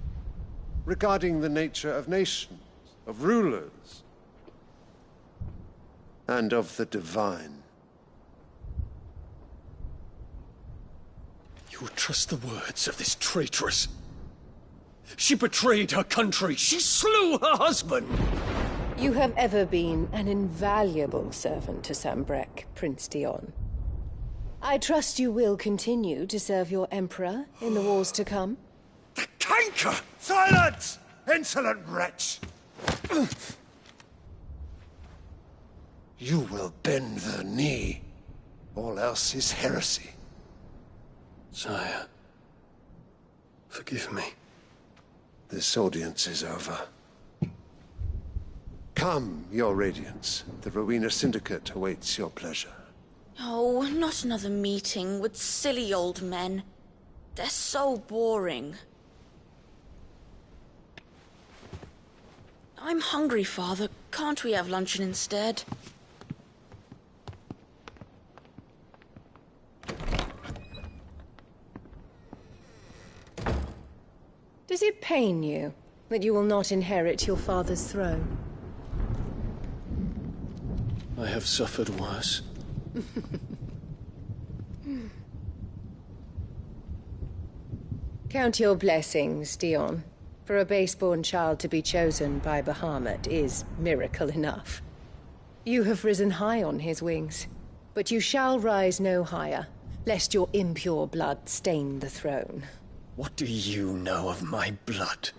regarding the nature of nations, of rulers, and of the divine. You would trust the words of this traitress? She betrayed her country. She slew her husband. You have ever been an invaluable servant to Sanbreque, Prince Dion. I trust you will continue to serve your Emperor in the wars to come. The canker! Silence! Insolent wretch! You will bend the knee. All else is heresy. Sire, forgive me. This audience is over. Come, your Radiance. The Rowena Syndicate awaits your pleasure. Oh, not another meeting with silly old men. They're so boring. I'm hungry, Father. Can't we have luncheon instead? Does it pain you that you will not inherit your father's throne? I have suffered worse. Count your blessings, Dion. For a base-born child to be chosen by Bahamut is miracle enough. You have risen high on his wings, but you shall rise no higher, lest your impure blood stain the throne. What do you know of my blood?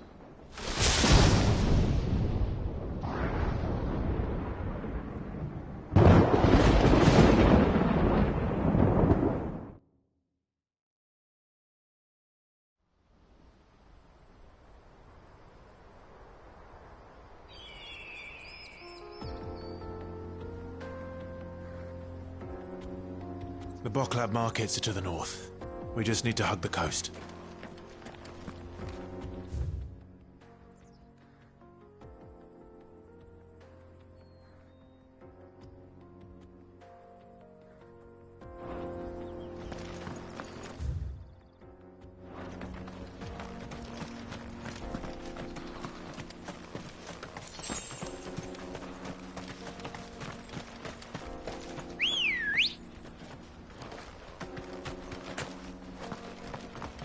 The Boklab markets are to the north. We just need to hug the coast.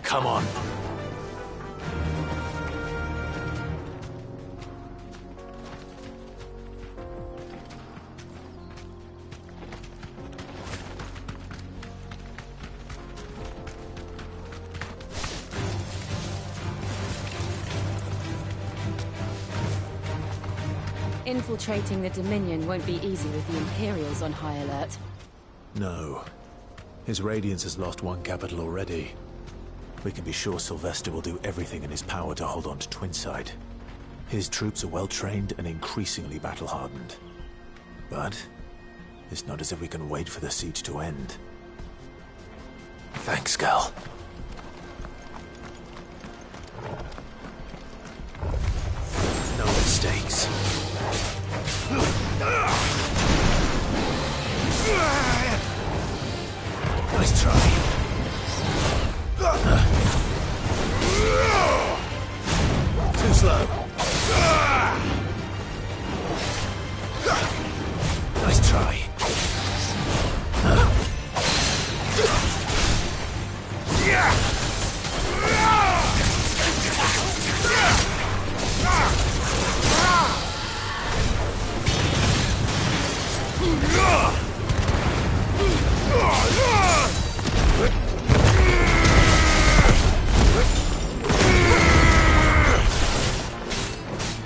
Come on. Infiltrating the Dominion won't be easy with the Imperials on high alert. No. His Radiance has lost one capital already. We can be sure Sylvester will do everything in his power to hold on to Twinside. His troops are well-trained and increasingly battle-hardened. But it's not as if we can wait for the siege to end. Thanks, Gal. No mistakes. Nice try. Too slow. Nice try.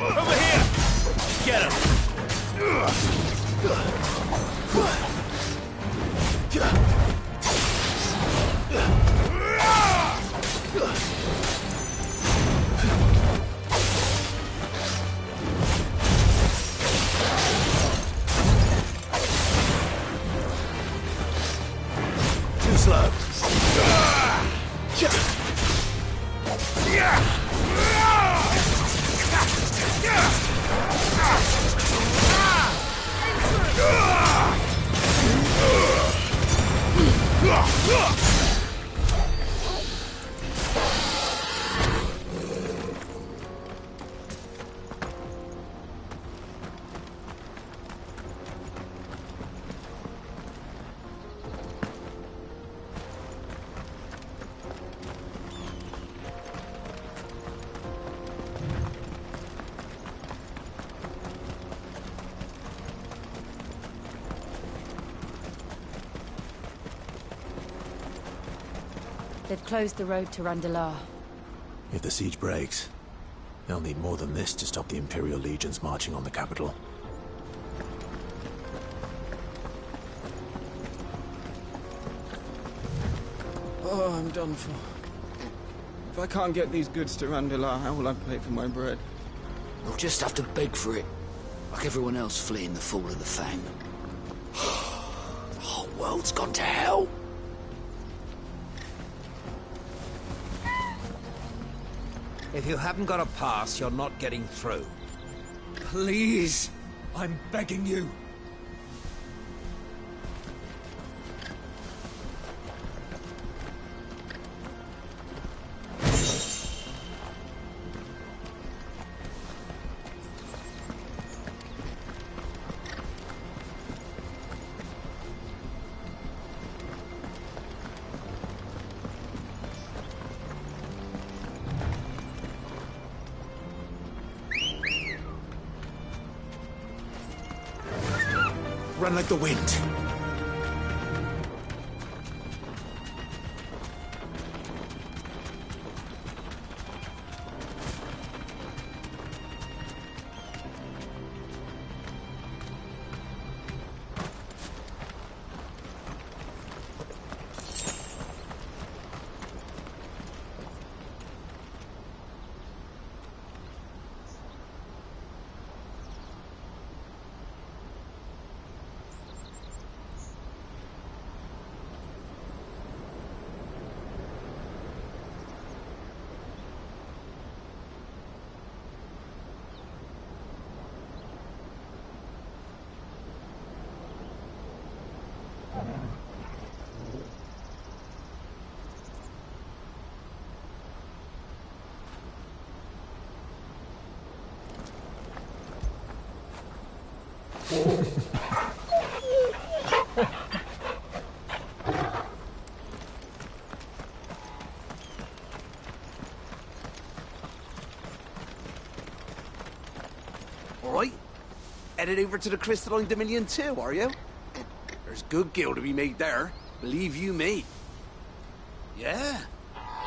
Over here! Get him! Too slow. They've closed the road to Randalar. If the siege breaks, they'll need more than this to stop the Imperial legions marching on the capital. Oh, I'm done for. If I can't get these goods to Randalar, how will I pay for my bread? We'll just have to beg for it, like everyone else fleeing the fall of the Fang. The whole world's gone to hell. If you haven't got a pass, you're not getting through. Please, I'm begging you. Run like the wind. headed over to the Crystalline Dominion too, are you? There's good gil to be made there, believe you me. Yeah.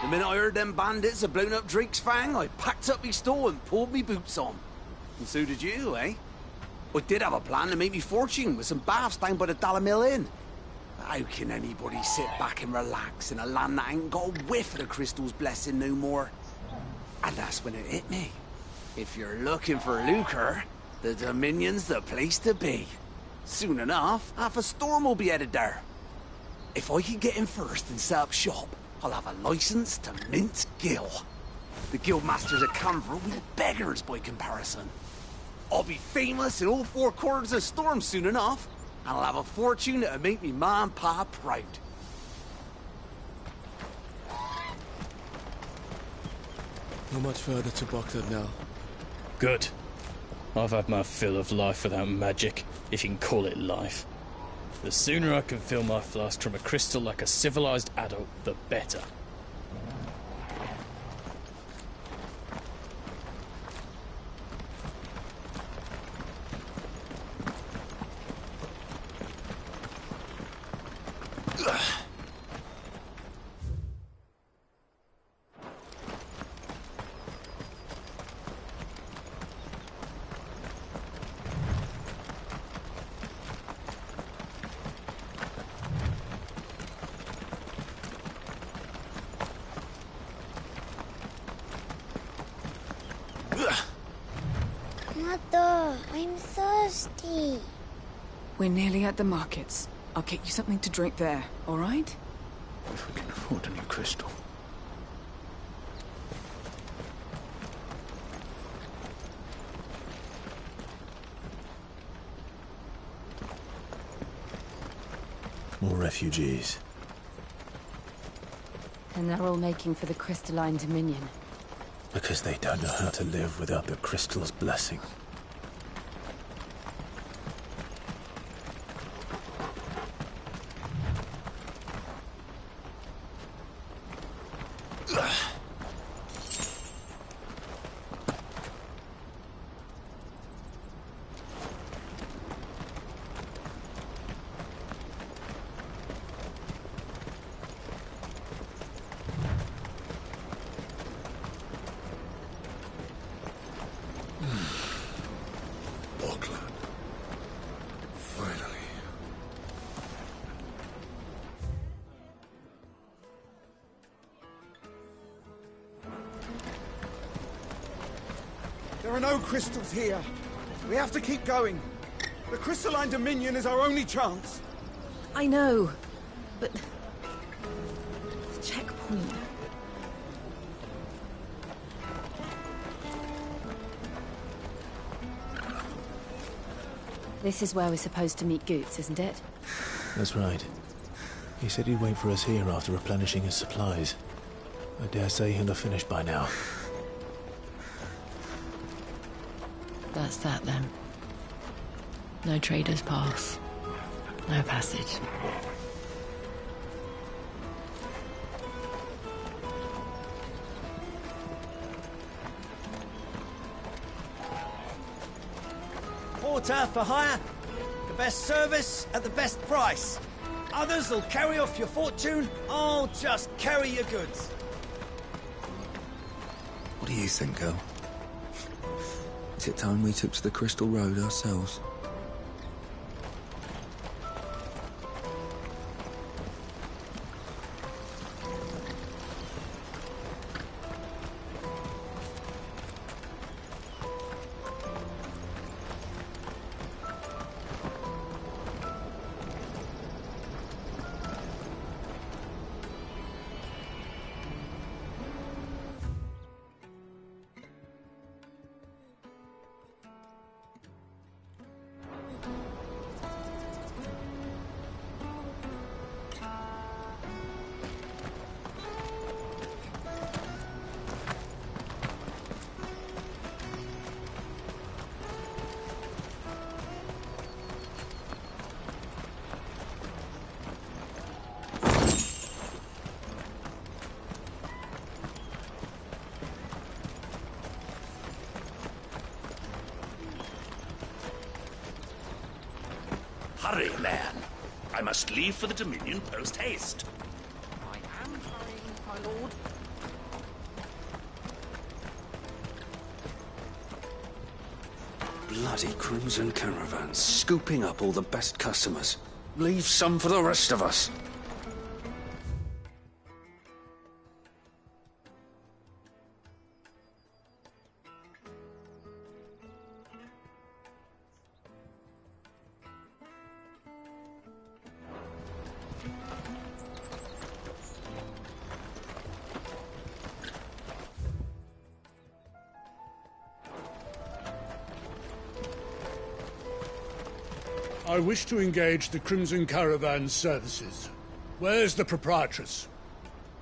The minute I heard them bandits had blown up Drake's Fang, I packed up me store and pulled me boots on. And so did you, eh? I did have a plan to make me fortune with some baths down by the Dallamil Inn. How can anybody sit back and relax in a land that ain't got a whiff of the crystal's blessing no more? And that's when it hit me. If you're looking for lucre, the Dominion's the place to be. Soon enough, half a storm will be headed there. If I can get in first and set up shop, I'll have a license to mint gil. The guildmasters at Canberra will be beggars by comparison. I'll be famous in all four quarters of Storm soon enough, and I'll have a fortune that'll make me ma and pa proud. Not much further to Boxer now. Good. I've had my fill of life without magic, if you can call it life. The sooner I can fill my flask from a crystal like a civilized adult, the better. Mother, I'm thirsty. We're nearly at the markets. I'll get you something to drink there, all right? If we can afford a new crystal. More refugees. And they're all making for the Crystalline Dominion. Because they don't know how to live without the crystal's blessing. There are no crystals here. We have to keep going. The Crystalline Dominion is our only chance. I know, but... the checkpoint... This is where we're supposed to meet Goots, isn't it? That's right. He said he'd wait for us here after replenishing his supplies. I dare say he'll have finished by now. That's that then. No traders pass. No passage. Porter for hire. The best service at the best price. Others will carry off your fortune. I'll just carry your goods. What do you think, girl? Is it time we took to the Crystal Road ourselves? I must leave for the Dominion post-haste. I am hurrying, my lord. Bloody crimson caravans, scooping up all the best customers. Leave some for the rest of us. I wish to engage the Crimson Caravan's services. Where's the proprietress?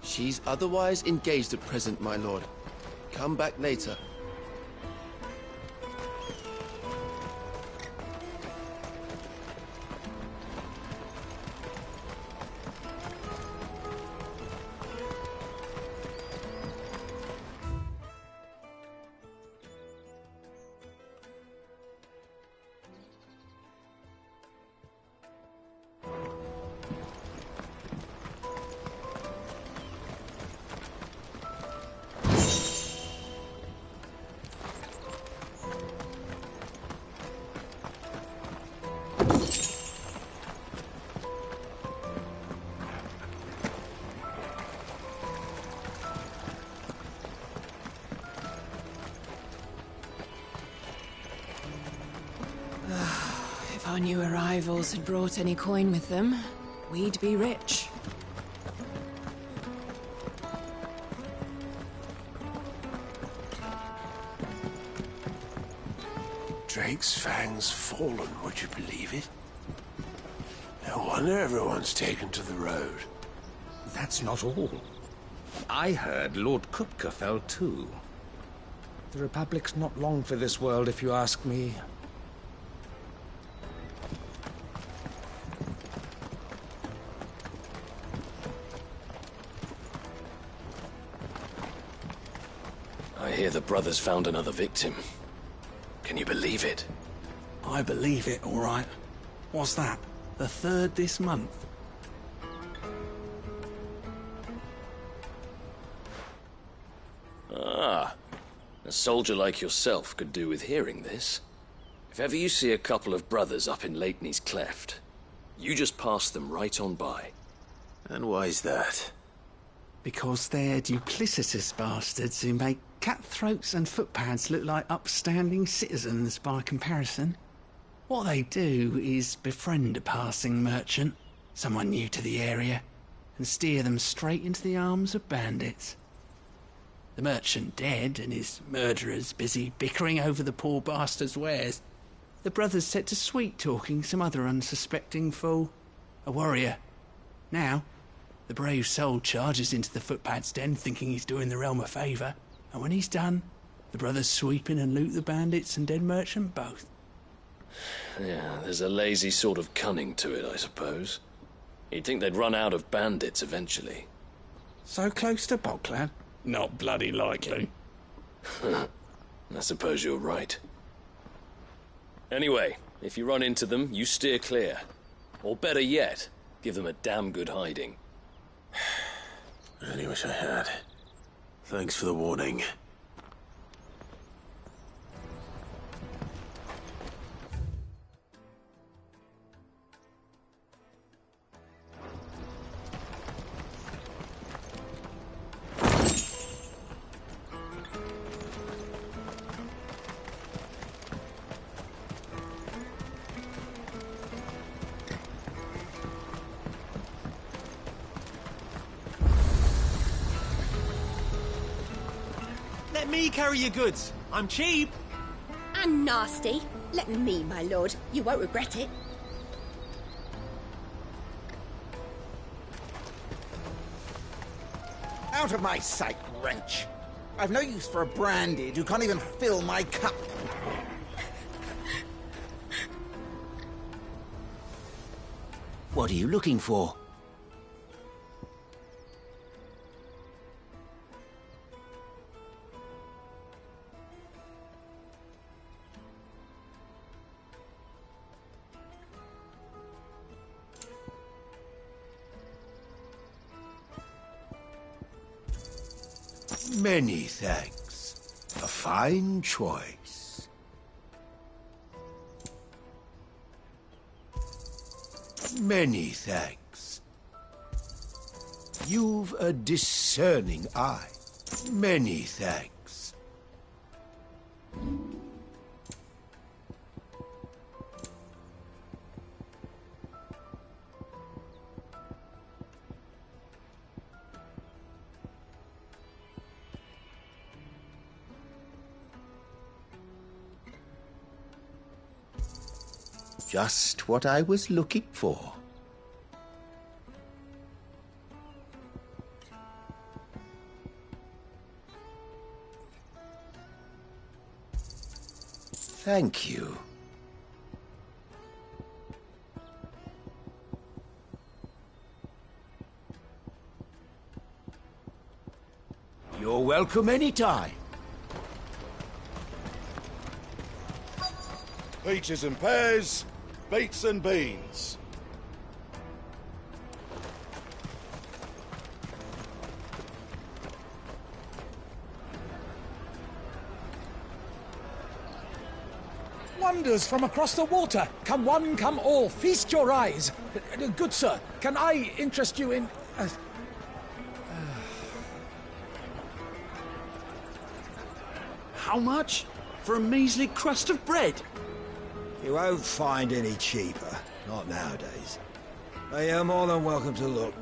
She's otherwise engaged at present, my lord. Come back later. If our new arrivals had brought any coin with them, we'd be rich. Drake's Fang's fallen, would you believe it? No wonder everyone's taken to the road. That's not all. I heard Lord Kupka fell too. The Republic's not long for this world, if you ask me. I hear the brothers found another victim. Can you believe it? I believe it, all right. What's that? The third this month? Ah, a soldier like yourself could do with hearing this. If ever you see a couple of brothers up in Lateney's Cleft, you just pass them right on by. And why's that? Because they're duplicitous bastards who make cutthroats and footpads look like upstanding citizens by comparison. What they do is befriend a passing merchant, someone new to the area, and steer them straight into the arms of bandits. The merchant dead and his murderers busy bickering over the poor bastard's wares. The brothers set to sweet-talking some other unsuspecting fool, a warrior. Now, the brave soul charges into the footpad's den thinking he's doing the realm a favour, and when he's done, the brothers sweep in and loot the bandits and dead merchant both. Yeah, there's a lazy sort of cunning to it, I suppose. You'd think they'd run out of bandits eventually. So close to Bocklad? Not bloody likely. I suppose you're right. Anyway, if you run into them, you steer clear. Or better yet, give them a damn good hiding. I really wish I had. Thanks for the warning. Let me carry your goods. I'm cheap. And nasty. Let me, my lord. You won't regret it. Out of my sight, wretch. I've no use for a branded who can't even fill my cup. What are you looking for? Many thanks. A fine choice. Many thanks. You've a discerning eye. Many thanks. Just what I was looking for. Thank you. You're welcome anytime. Peaches and pears, beets and beans. Wonders from across the water. Come one, come all. Feast your eyes. Good sir, can I interest you in... How much? For a measly crust of bread? You won't find any cheaper. Not nowadays. But you're more than welcome to look.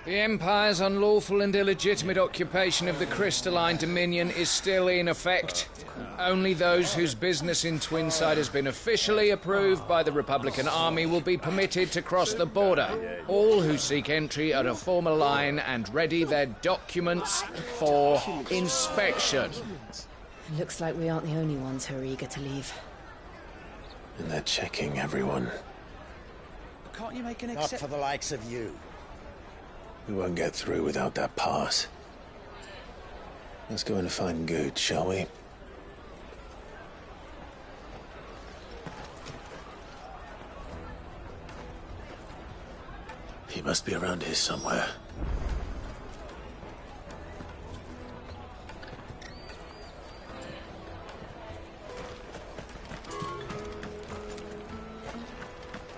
The Empire's unlawful and illegitimate occupation of the Crystalline Dominion is still in effect. Only those whose business in Twinside has been officially approved by the Republican Army will be permitted to cross the border. All who seek entry are to form a line and ready their documents for inspection. Looks like we aren't the only ones who are eager to leave. And they're checking everyone. Can't you make an Not for the likes of you. We won't get through without that pass. Let's go and find Good, shall we? He must be around here somewhere.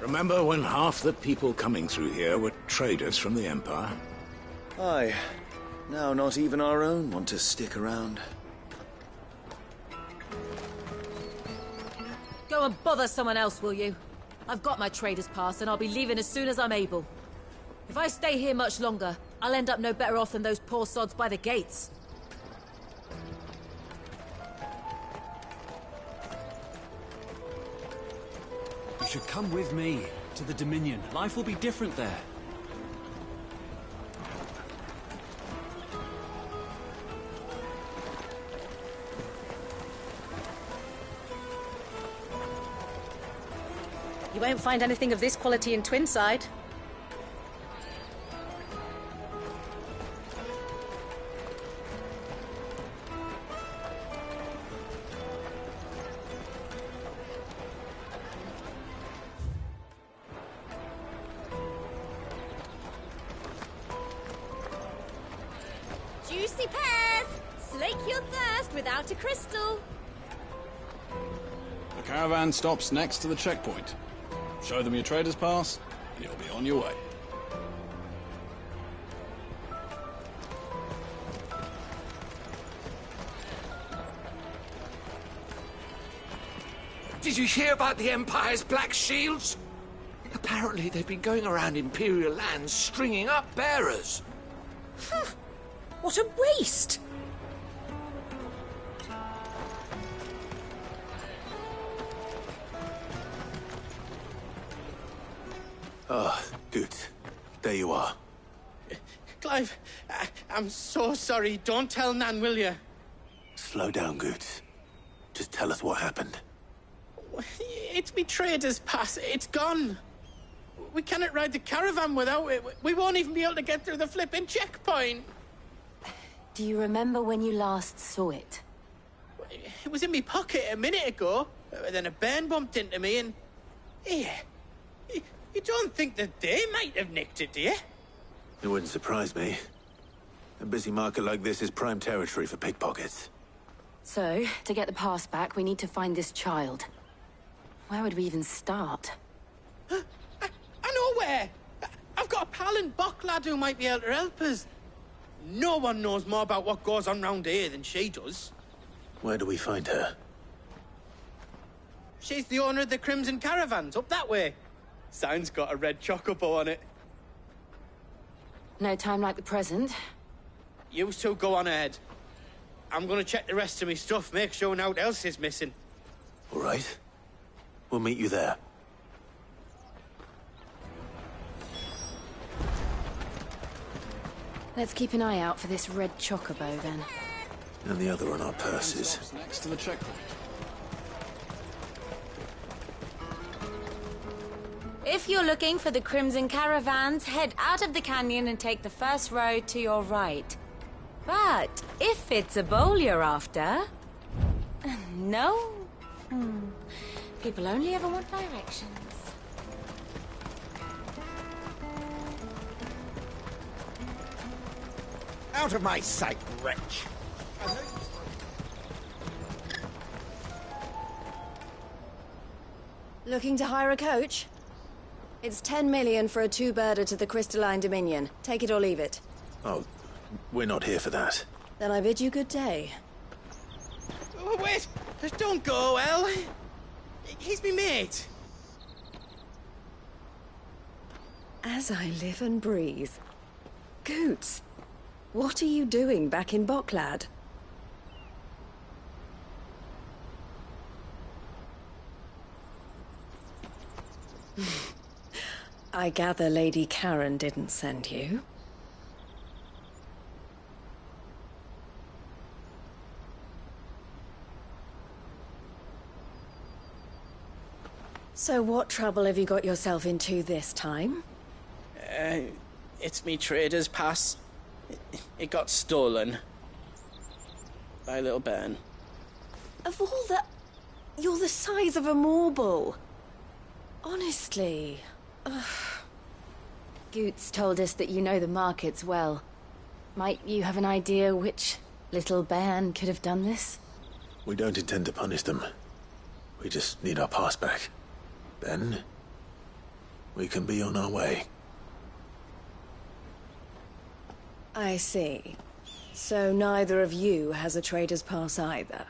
Remember when half the people coming through here were traders from the Empire? Aye. Now not even our own want to stick around. Go and bother someone else, will you? I've got my trader's pass and I'll be leaving as soon as I'm able. If I stay here much longer, I'll end up no better off than those poor sods by the gates. You should come with me to the Dominion. Life will be different there. You won't find anything of this quality in Twinside. Juicy pears! Slake your thirst without a crystal. The caravan stops next to the checkpoint. Show them your trader's pass, and you'll be on your way. Did you hear about the Empire's Black Shields? Apparently they've been going around Imperial lands stringing up bearers. What a waste! Ah, good. There you are. Clive, I'm so sorry. Don't tell Nan, will you? Slow down, Good. Just tell us what happened. It's me trader's pass. It's gone. We cannot ride the caravan without it. We won't even be able to get through the flipping checkpoint. Do you remember when you last saw it? It was in my pocket a minute ago. Then a bairn bumped into me and... Here. You don't think that they might have nicked it, do you? It wouldn't surprise me. A busy market like this is prime territory for pickpockets. So, to get the pass back, we need to find this child. Where would we even start? I know where! I've got a pal in Bocklad who might be able to help us. No one knows more about what goes on round here than she does. Where do we find her? She's the owner of the Crimson Caravans, up that way. Sign's got a red chocobo on it. No time like the present. You two go on ahead. I'm gonna check the rest of my stuff, make sure naught else is missing. All right. We'll meet you there. Let's keep an eye out for this red chocobo, then. And the other on our purses. Next to the checkpoint. If you're looking for the Crimson Caravans, head out of the canyon and take the first road to your right. But if it's a bowl you're after... No? People only ever want directions. Out of my sight, wretch! Looking to hire a coach? It's 10 million for a two-birder to the Crystalline Dominion. Take it or leave it. Oh, we're not here for that. Then I bid you good day. Oh, wait! Don't go, El. He's me mate. As I live and breathe. Goots, what are you doing back in Bocklad? I gather Lady Karen didn't send you. So what trouble have you got yourself into this time? It's me trader's pass. It got stolen. By a little bairn. Of all the... You're the size of a marble. Honestly. Ugh. Goots told us that you know the markets well. Might you have an idea which little bairn could have done this? We don't intend to punish them. We just need our pass back. Then, we can be on our way. I see. So neither of you has a trader's pass either.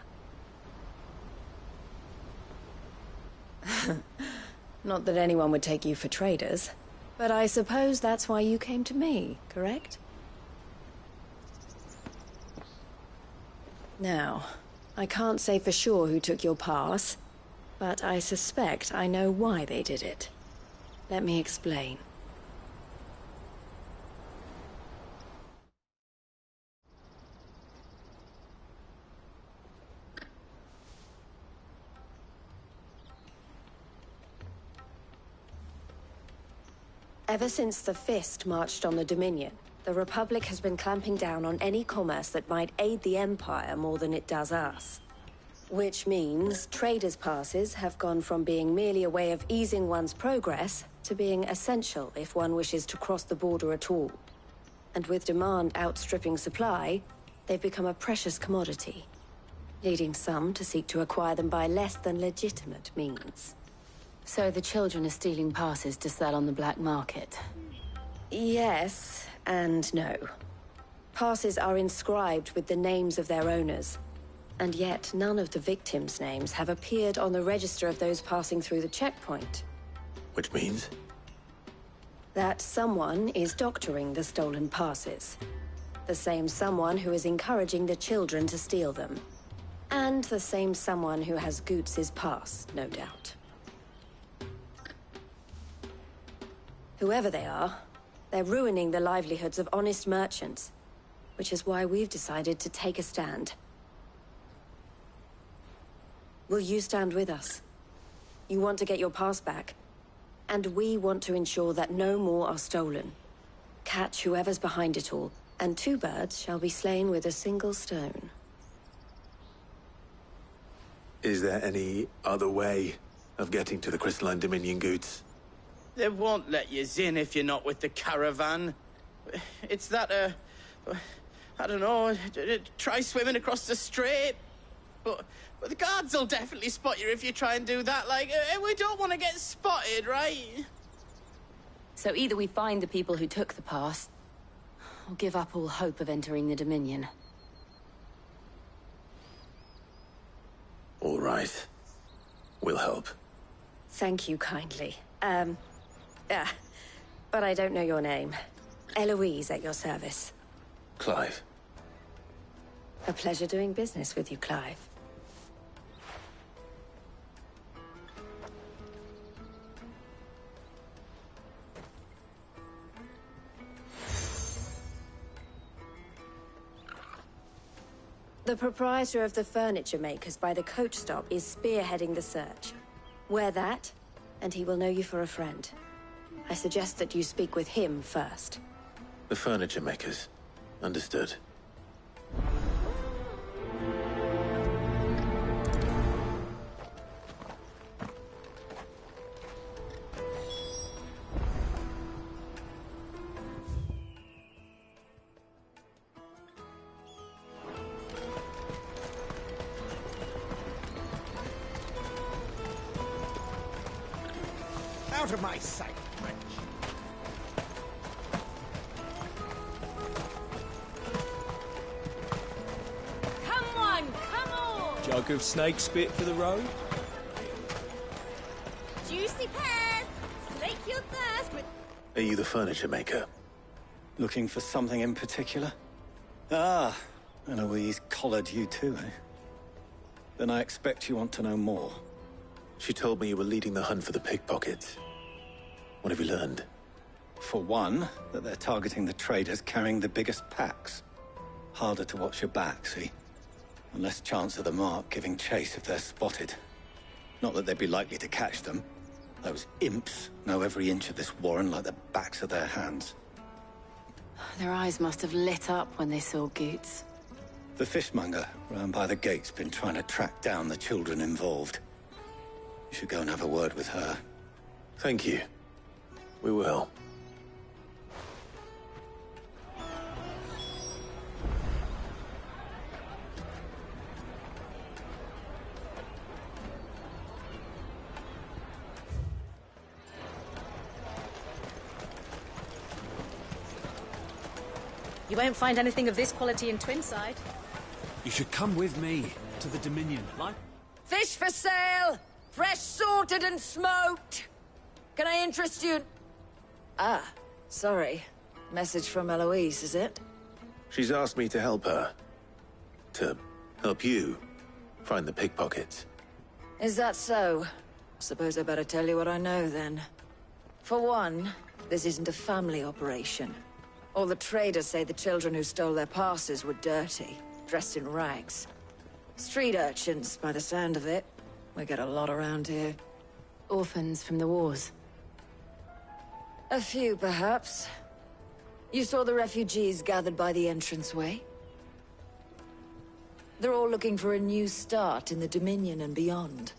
Not that anyone would take you for traders, but I suppose that's why you came to me, correct? Now, I can't say for sure who took your pass, but I suspect I know why they did it. Let me explain. Ever since the Fist marched on the Dominion, the Republic has been clamping down on any commerce that might aid the Empire more than it does us. Which means traders' passes have gone from being merely a way of easing one's progress to being essential if one wishes to cross the border at all. And with demand outstripping supply, they've become a precious commodity, leading some to seek to acquire them by less than legitimate means. So the children are stealing passes to sell on the black market? Yes, and no. Passes are inscribed with the names of their owners, and yet none of the victims' names have appeared on the register of those passing through the checkpoint. Which means? That someone is doctoring the stolen passes. The same someone who is encouraging the children to steal them. And the same someone who has Goots' pass, no doubt. Whoever they are, they're ruining the livelihoods of honest merchants, which is why we've decided to take a stand. Will you stand with us? You want to get your pass back, and we want to ensure that no more are stolen. Catch whoever's behind it all, And 2 birds shall be slain with a single stone. Is there any other way of getting to the Crystalline Dominion goods? They won't let you in if you're not with the caravan. It's that, I don't know, try swimming across the strait. But the guards will definitely spot you if you try and do that. Like, we don't want to get spotted, right? So either we find the people who took the pass, or give up all hope of entering the Dominion. All right. We'll help. Thank you kindly. But I don't know your name. Eloise at your service. Clive. A pleasure doing business with you, Clive. The proprietor of the furniture makers by the coach stop is spearheading the search. Wear that, and he will know you for a friend. I suggest that you speak with him first. The furniture makers. Understood. Out of my sight, wretch. Come on! Jug of snake spit for the road? Juicy pears! Slake your thirst with... Are you the furniture maker? Looking for something in particular? Ah, Eloise collared you too, eh? Then I expect you want to know more. She told me you were leading the hunt for the pickpockets. What have you learned? For one, that they're targeting the traders carrying the biggest packs. Harder to watch your back, see? And less chance of the mark giving chase if they're spotted. Not that they'd be likely to catch them. Those imps know every inch of this warren like the backs of their hands. Their eyes must have lit up when they saw Goots. The fishmonger round by the gate's been trying to track down the children involved. You should go and have a word with her. Thank you. We will. You won't find anything of this quality in Twinside. You should come with me to the Dominion. Fish for sale! Fresh sorted and smoked! Can I interest you? Ah, sorry. Message from Eloise, is it? She's asked me to help her. To help you find the pickpockets. Is that so? Suppose I better tell you what I know, then. For one, this isn't a family operation. All the traders say the children who stole their passes were dirty, dressed in rags. Street urchins, by the sound of it. We get a lot around here. Orphans from the wars. A few, perhaps. You saw the refugees gathered by the entranceway? They're all looking for a new start in the Dominion and beyond.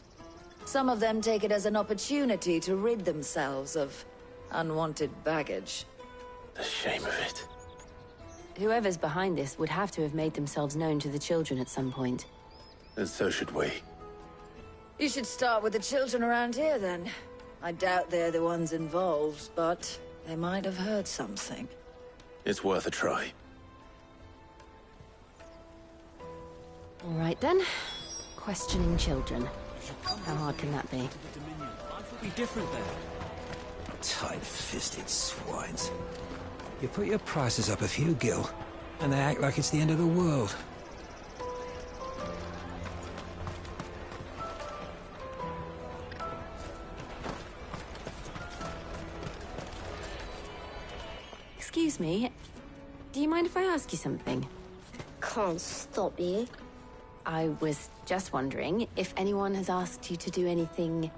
Some of them take it as an opportunity to rid themselves of unwanted baggage. The shame of it. Whoever's behind this would have to have made themselves known to the children at some point. And so should we. You should start with the children around here, then. I doubt they're the ones involved, but they might have heard something. It's worth a try. All right, then. Questioning children. How hard can that be? Life will be different there. Tight-fisted swines. You put your prices up a few gil, and they act like it's the end of the world. Excuse me. Do you mind if I ask you something? Can't stop you. I was just wondering if anyone has asked you to do anything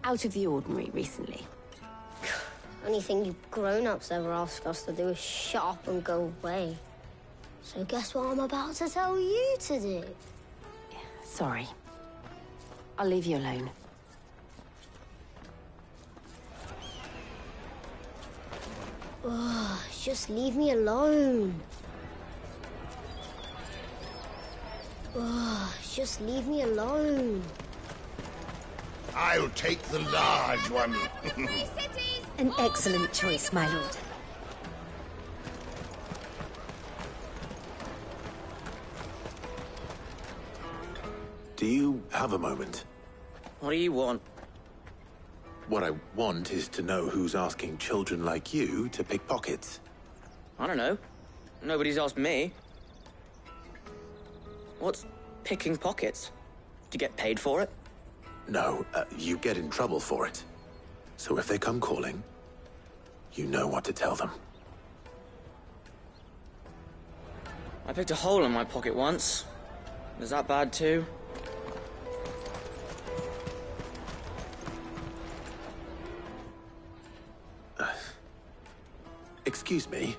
out of the ordinary recently. Only thing you grown-ups ever ask us to do is shut up and go away. So guess what I'm about to tell you to do? Sorry. I'll leave you alone. Ugh, just leave me alone. Ugh, just leave me alone. I'll take the large one. An excellent choice, my lord. Do you have a moment? What do you want? What I want is to know who's asking children like you to pick pockets. I don't know. Nobody's asked me. What's picking pockets? Do you get paid for it? No, you get in trouble for it. So if they come calling, you know what to tell them. I picked a hole in my pocket once. Was that bad too? Excuse me?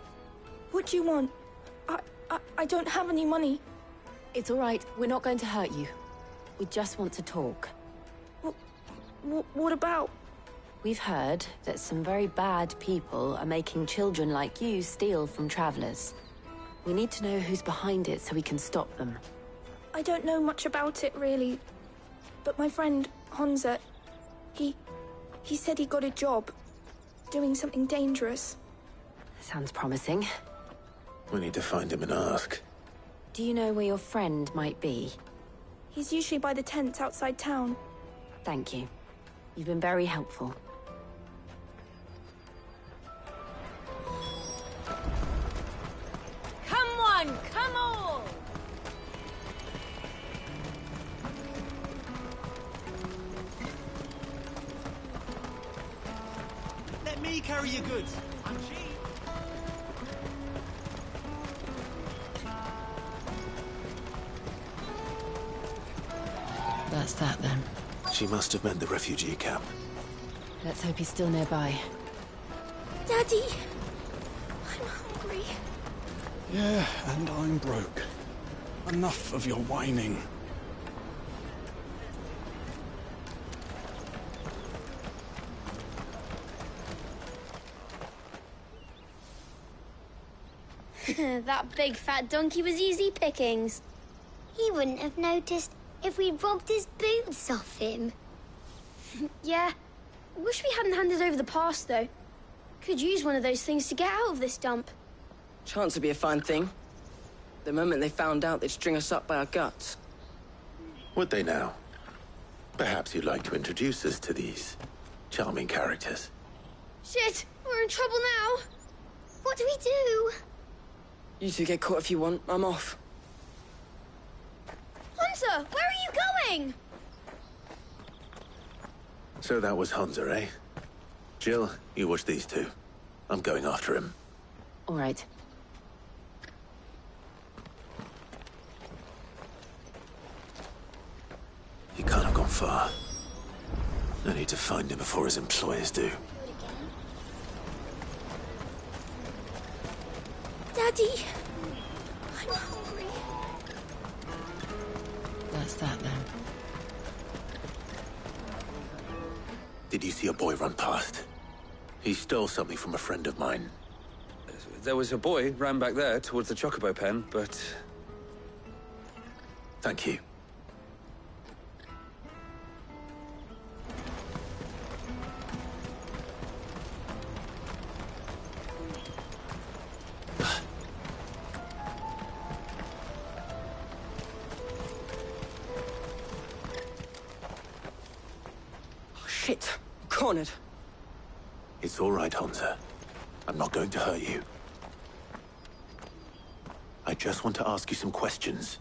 What do you want? I don't have any money. It's all right. We're not going to hurt you. We just want to talk. What about? We've heard that some very bad people are making children like you steal from travelers. We need to know who's behind it so we can stop them. I don't know much about it, really. But my friend, Honza, he said he got a job doing something dangerous. Sounds promising. We need to find him and ask. Do you know where your friend might be? He's usually by the tents outside town. Thank you. You've been very helpful. Come on, come on! Let me carry your goods. I'm cheap. That's that then. She must have meant the refugee camp. Let's hope he's still nearby. Daddy! I'm hungry. Yeah, and I'm broke. Enough of your whining. That big fat donkey was easy pickings. He wouldn't have noticed if we'd robbed his boots off him. Yeah. Wish we hadn't handed over the pass, though. Could use one of those things to get out of this dump. Chance would be a fine thing. The moment they found out, they'd string us up by our guts. Would they now? Perhaps you'd like to introduce us to these charming characters. Shit, we're in trouble now. What do we do? You two get caught if you want. I'm off. Hunter, where are you going? So that was Hunter, eh? Jill, you watch these two. I'm going after him. All right. He can't have gone far. I need to find him before his employers do. Daddy! I'm hungry. That's that then. Did you see a boy run past? He stole something from a friend of mine. There was a boy ran back there towards the Chocobo pen, but... Thank you. Shit. Cornered. It's all right, Hunter. I'm not going to hurt you. I just want to ask you some questions.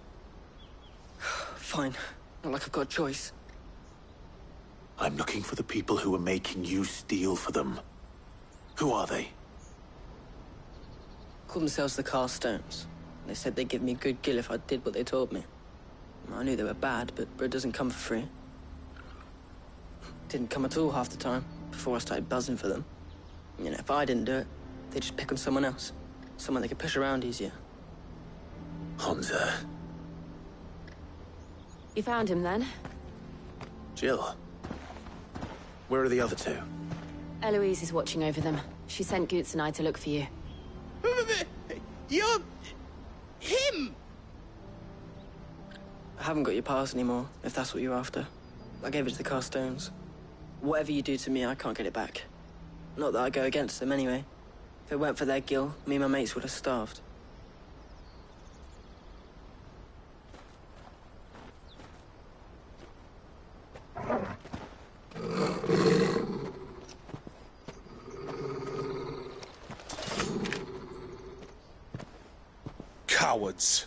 Fine. Not like I've got a choice. I'm looking for the people who are making you steal for them. Who are they? Called themselves the Carstones. They said they'd give me good gill if I did what they told me. I knew they were bad, but bread doesn't come for free. Didn't come at all half the time, before I started buzzing for them. You know, if I didn't do it, they'd just pick on someone else. Someone they could push around easier. Honza. You found him then? Jill. Where are the other two? Eloise is watching over them. She sent Goots and I to look for you. You're... him! I haven't got your pass anymore, if that's what you're after. I gave it to the Carstones. Whatever you do to me, I can't get it back. Not that I go against them, anyway. If it weren't for their guild, me and my mates would have starved. Cowards!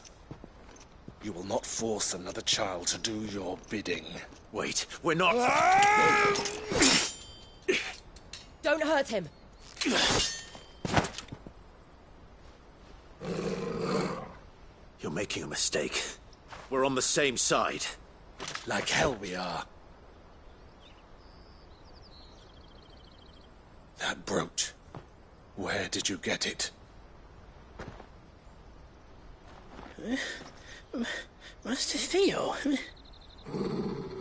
You will not force another child to do your bidding. Wait, we're not... Don't hurt him. You're making a mistake. We're on the same side. Like hell we are. That brooch. Where did you get it? Master Theo?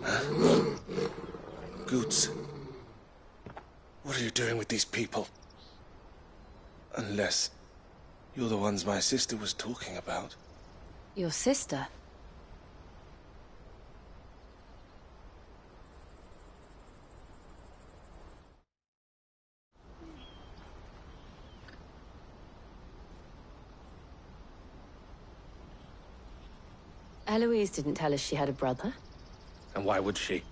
Huh? Goots. What are you doing with these people? Unless you're the ones my sister was talking about. Your sister? Eloise didn't tell us she had a brother. And why would she?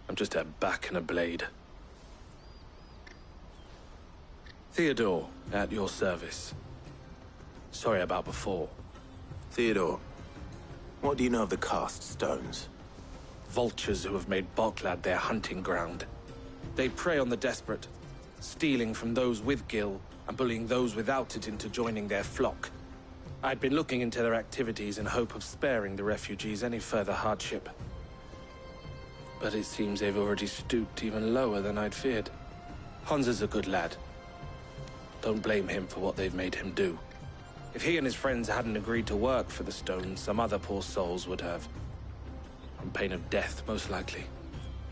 I'm just her back and a blade. Theodore, at your service. Sorry about before. Theodore, what do you know of the cast stones? Vultures who have made Boklad their hunting ground. They prey on the desperate, stealing from those with Gil and bullying those without it into joining their flock. I'd been looking into their activities in hope of sparing the refugees any further hardship. But it seems they've already stooped even lower than I'd feared. Honza's a good lad. Don't blame him for what they've made him do. If he and his friends hadn't agreed to work for the stones, some other poor souls would have. On pain of death, most likely.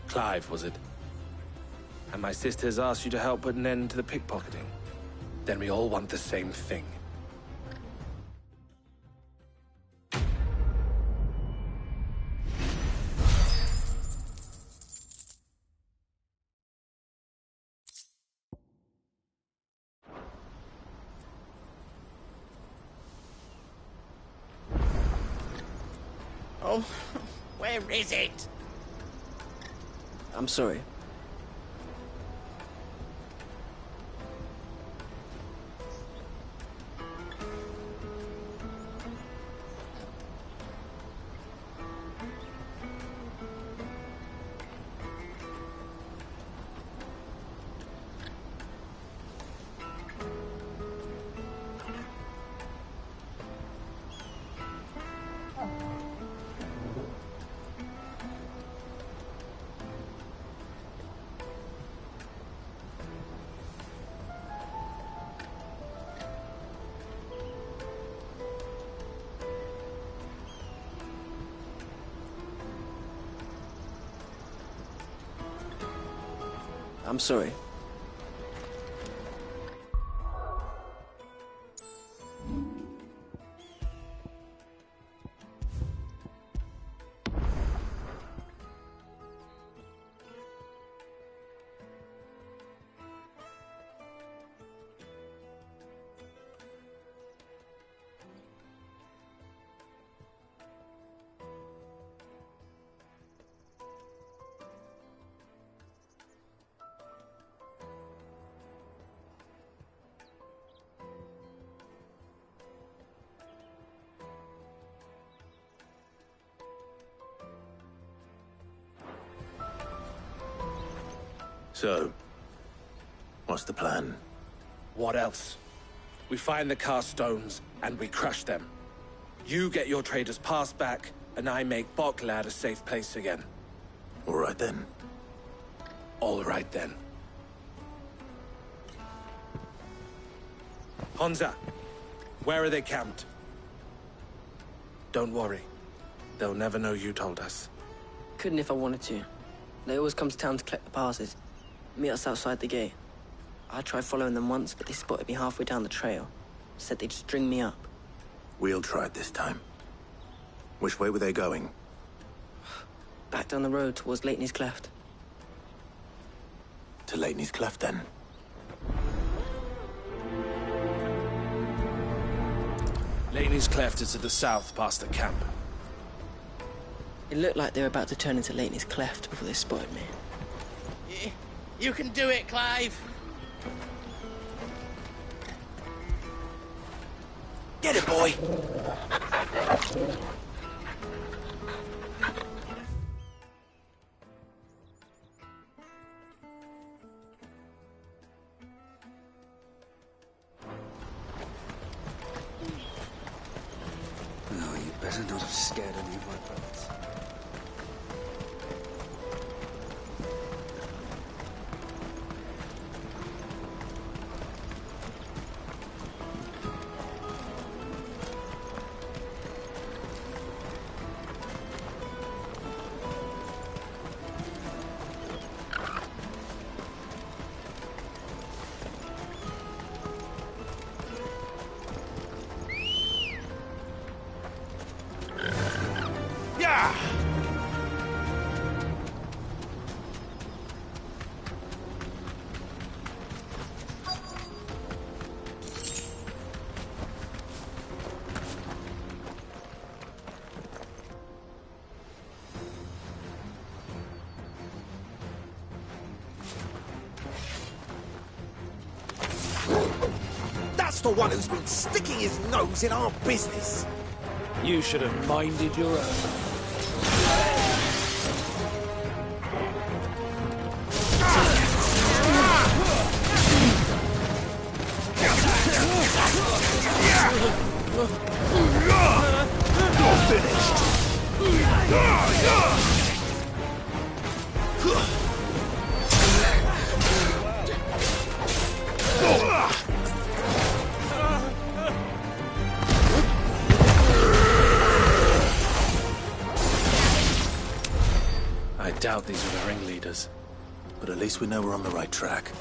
Clive, was it? And my sisters asked you to help put an end to the pickpocketing. Then we all want the same thing. Oh, where is it? I'm sorry. I'm sorry. So, what's the plan? What else? We find the cast stones, and we crush them. You get your trader's pass back, and I make Boklad a safe place again. All right then. All right then. Honza, where are they camped? Don't worry. They'll never know you told us. Couldn't if I wanted to. They always come to town to collect the passes. Meet us outside the gate. I tried following them once, but they spotted me halfway down the trail. Said they'd string me up. We'll try it this time. Which way were they going? Back down the road towards Lateney's Cleft. To Lateney's Cleft, then. Lateney's Cleft is to the south, past the camp. It looked like they were about to turn into Lateney's Cleft before they spotted me. You can do it, Clive! Get it, boy! No, you better not have scared any of my brothers. That's the one who's been sticking his nose in our business. You should have minded your own. You're finished. I doubt these were the ringleaders. But at least we know we're on the right track.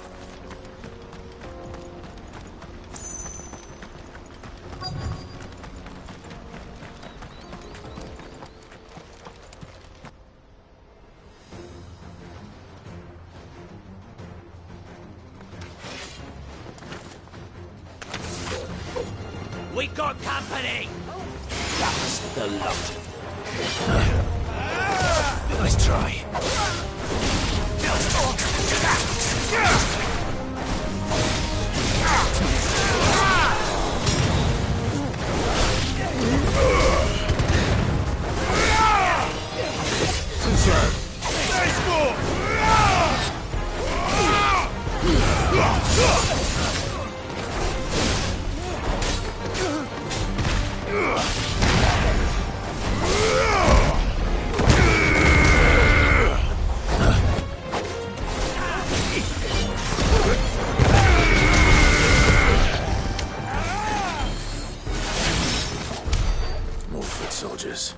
We got company! That's the lot. Nice try. More foot soldiers.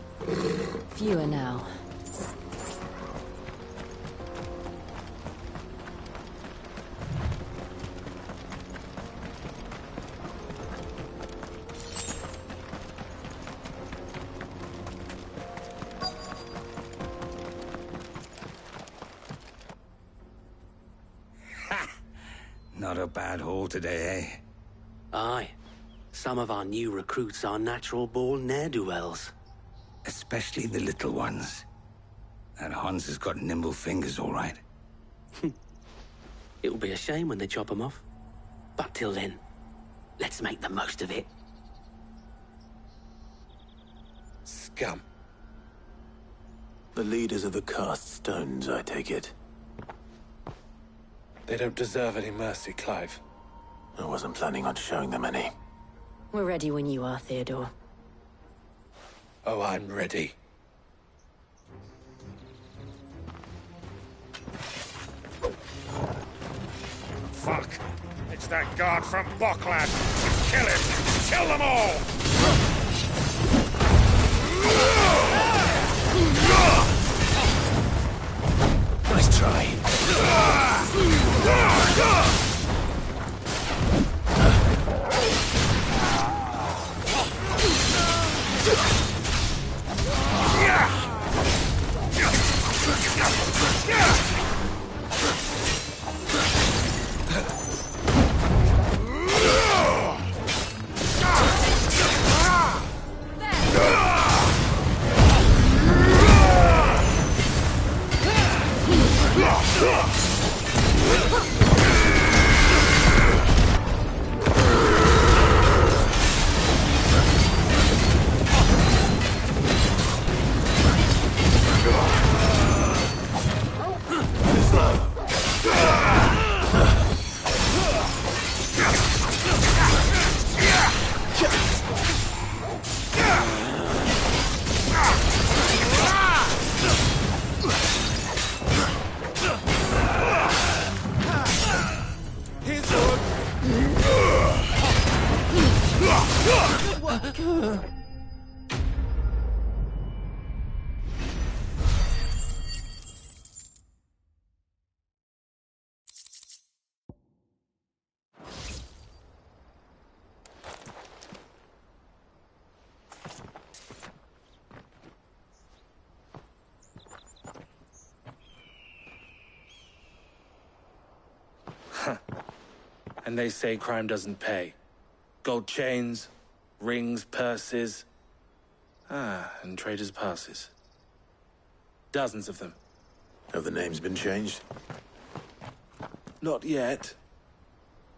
Fewer now. Not a bad haul today, eh? Aye. Some of our new recruits are natural-born ne'er-do-wells. Especially the little ones. That Hans has got nimble fingers, all right. It'll be a shame when they chop them off. But till then, let's make the most of it. Scum. The leaders of the cast stones, I take it. They don't deserve any mercy, Clive. I wasn't planning on showing them any. We're ready when you are, Theodore. Oh, I'm ready. Fuck. It's that guard from Bockland! Kill him! Kill them all! Nice try. And they say crime doesn't pay. Gold chains, rings, purses. And traders' passes. Dozens of them. Have the names been changed? Not yet.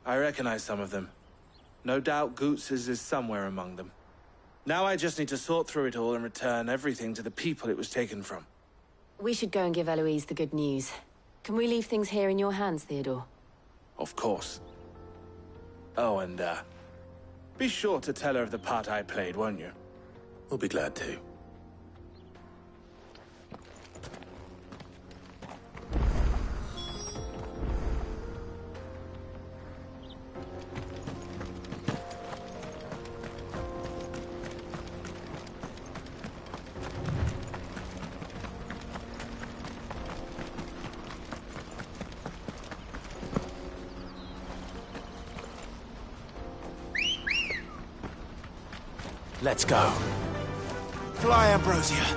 I recognize some of them. No doubt Goots's is somewhere among them. Now I just need to sort through it all and return everything to the people it was taken from. We should go and give Eloise the good news. Can we leave things here in your hands, Theodore? Of course. Oh, and, be sure to tell her of the part I played, won't you? We'll be glad to. Let's go. Fly, Ambrosia.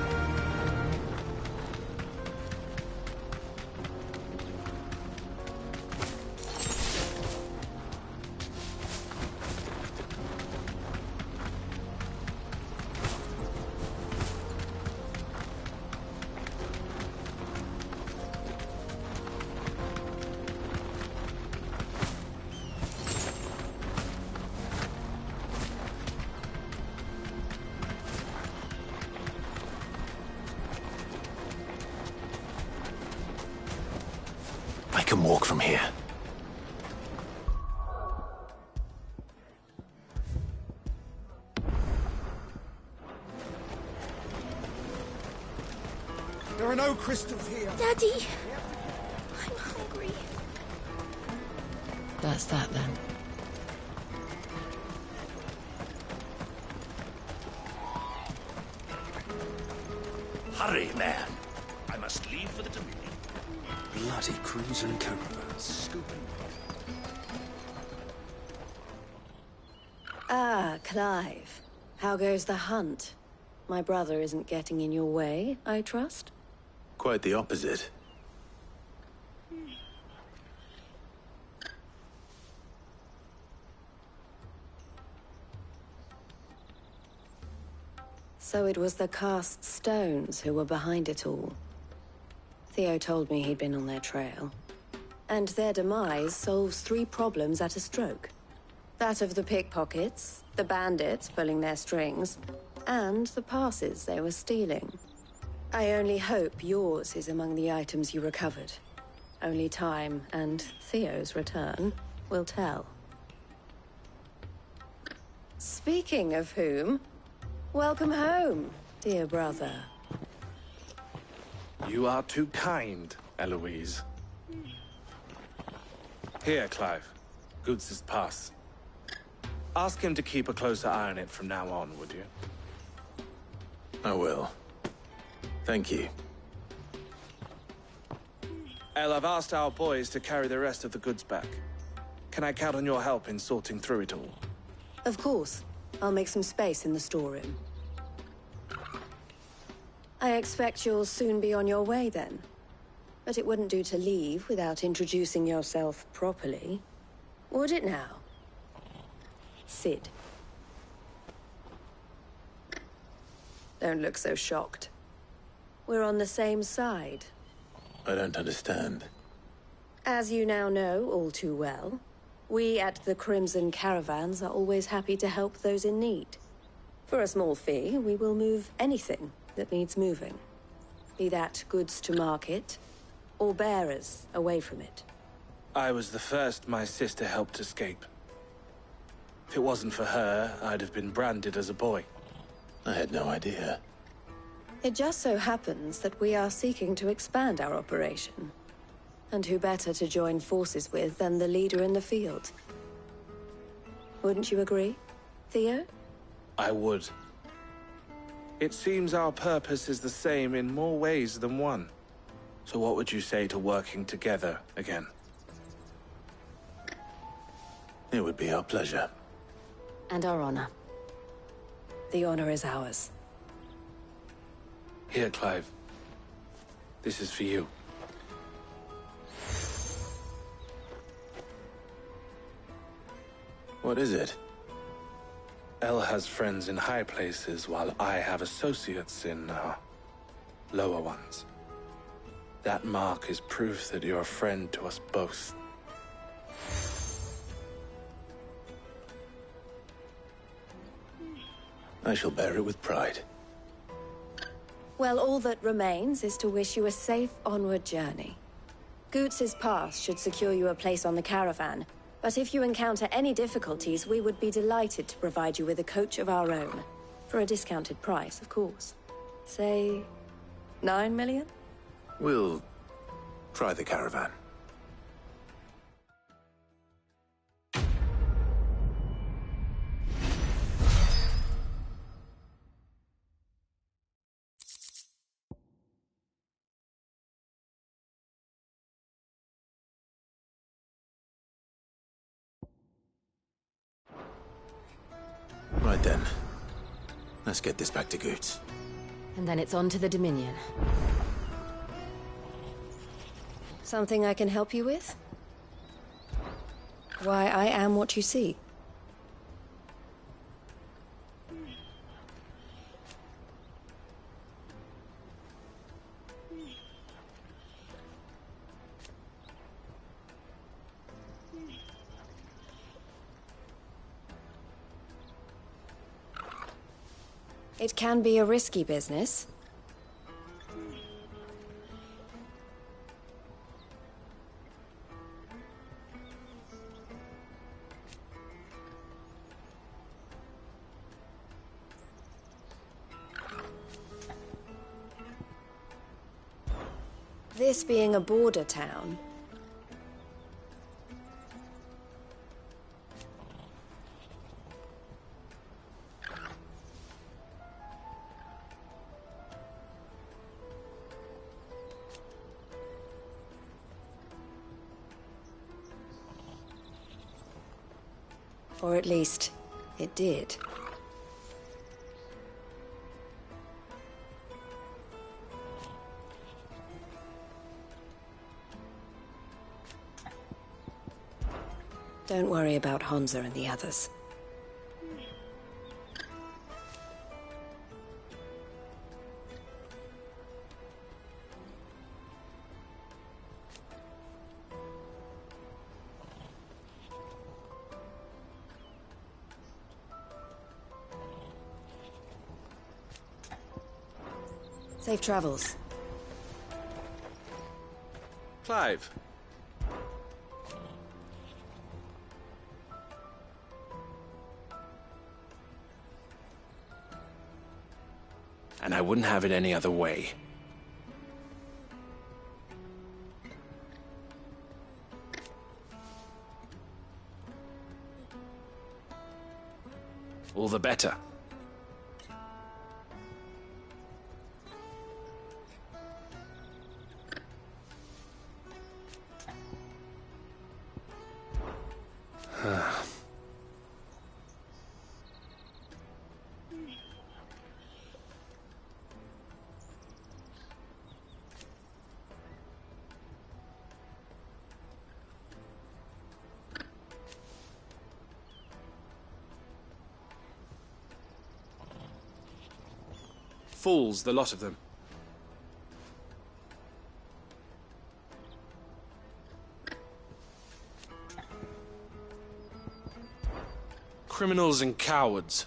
I can walk from here. There are no crystals here. Daddy, I'm hungry. That's that then. Hurry, man. I must leave for the Dominion. Bloody crews and caravans. Scooping. Ah, Clive. How goes the hunt? My brother isn't getting in your way, I trust? Quite the opposite. So it was the cast stones who were behind it all. Theo told me he'd been on their trail. And their demise solves 3 problems at a stroke. That of the pickpockets, the bandits pulling their strings, and the passes they were stealing. I only hope yours is among the items you recovered. Only time and Theo's return will tell. Speaking of whom, welcome home, dear brother. You are too kind, Eloise. Here, Clive. Goots' pass. Ask him to keep a closer eye on it from now on, would you? I will. Thank you. El, I've asked our boys to carry the rest of the goods back. Can I count on your help in sorting through it all? Of course. I'll make some space in the storeroom. I expect you'll soon be on your way then. But it wouldn't do to leave without introducing yourself properly. Would it now? Sid. Don't look so shocked. We're on the same side. I don't understand. As you now know all too well, we at the Crimson Caravans are always happy to help those in need. For a small fee, we will move anything that needs moving. Be that goods to market, or bearers away from it. I was the first my sister helped escape. If it wasn't for her, I'd have been branded as a boy. I had no idea. It just so happens that we are seeking to expand our operation. And who better to join forces with than the leader in the field? Wouldn't you agree, Theo? I would. It seems our purpose is the same in more ways than one. So what would you say to working together again? It would be our pleasure. And our honor. The honor is ours. Here, Clive. This is for you. What is it? El has friends in high places, while I have associates in, lower ones. That mark is proof that you're a friend to us both. I shall bear it with pride. Well, all that remains is to wish you a safe onward journey. Goots' pass should secure you a place on the caravan, but if you encounter any difficulties, we would be delighted to provide you with a coach of our own. For a discounted price, of course. Say, 9 million? We'll try the caravan. Right then. Let's get this back to Goots. And then it's on to the Dominion. Something I can help you with? Why, I am what you see. It can be a risky business. This being a border town, or at least, it did. Don't worry about Honza and the others. Safe travels. Clive. And I wouldn't have it any other way. all the better. Fools, the lot of them. Criminals and cowards.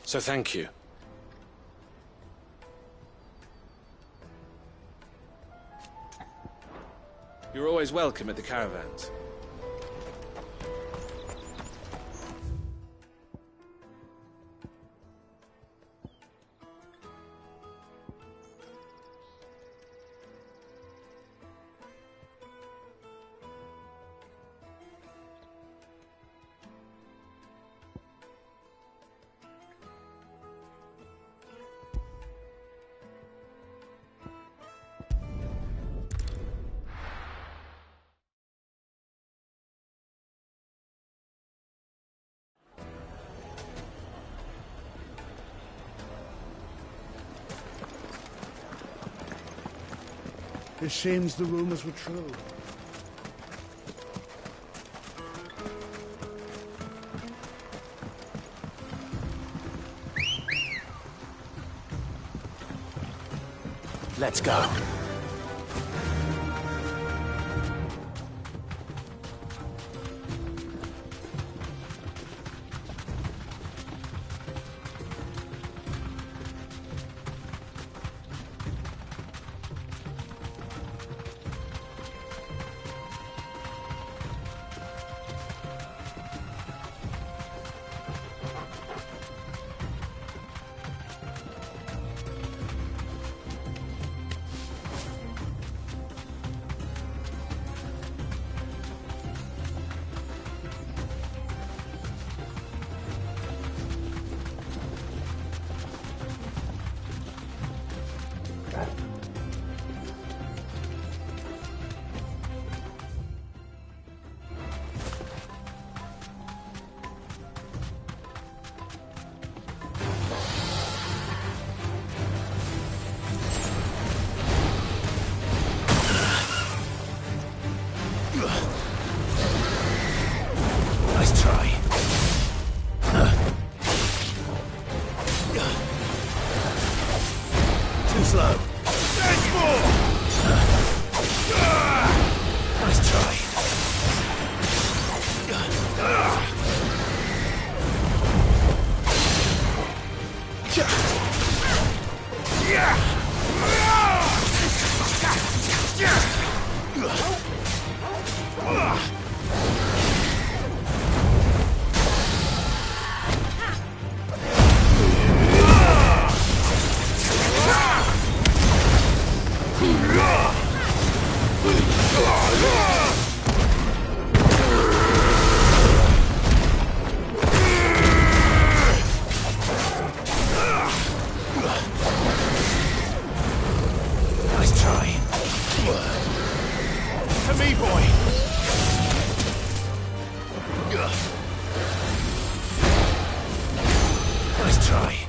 So thank you. You're always welcome at the caravans. It seems the rumors were true. Let's go. Nice try.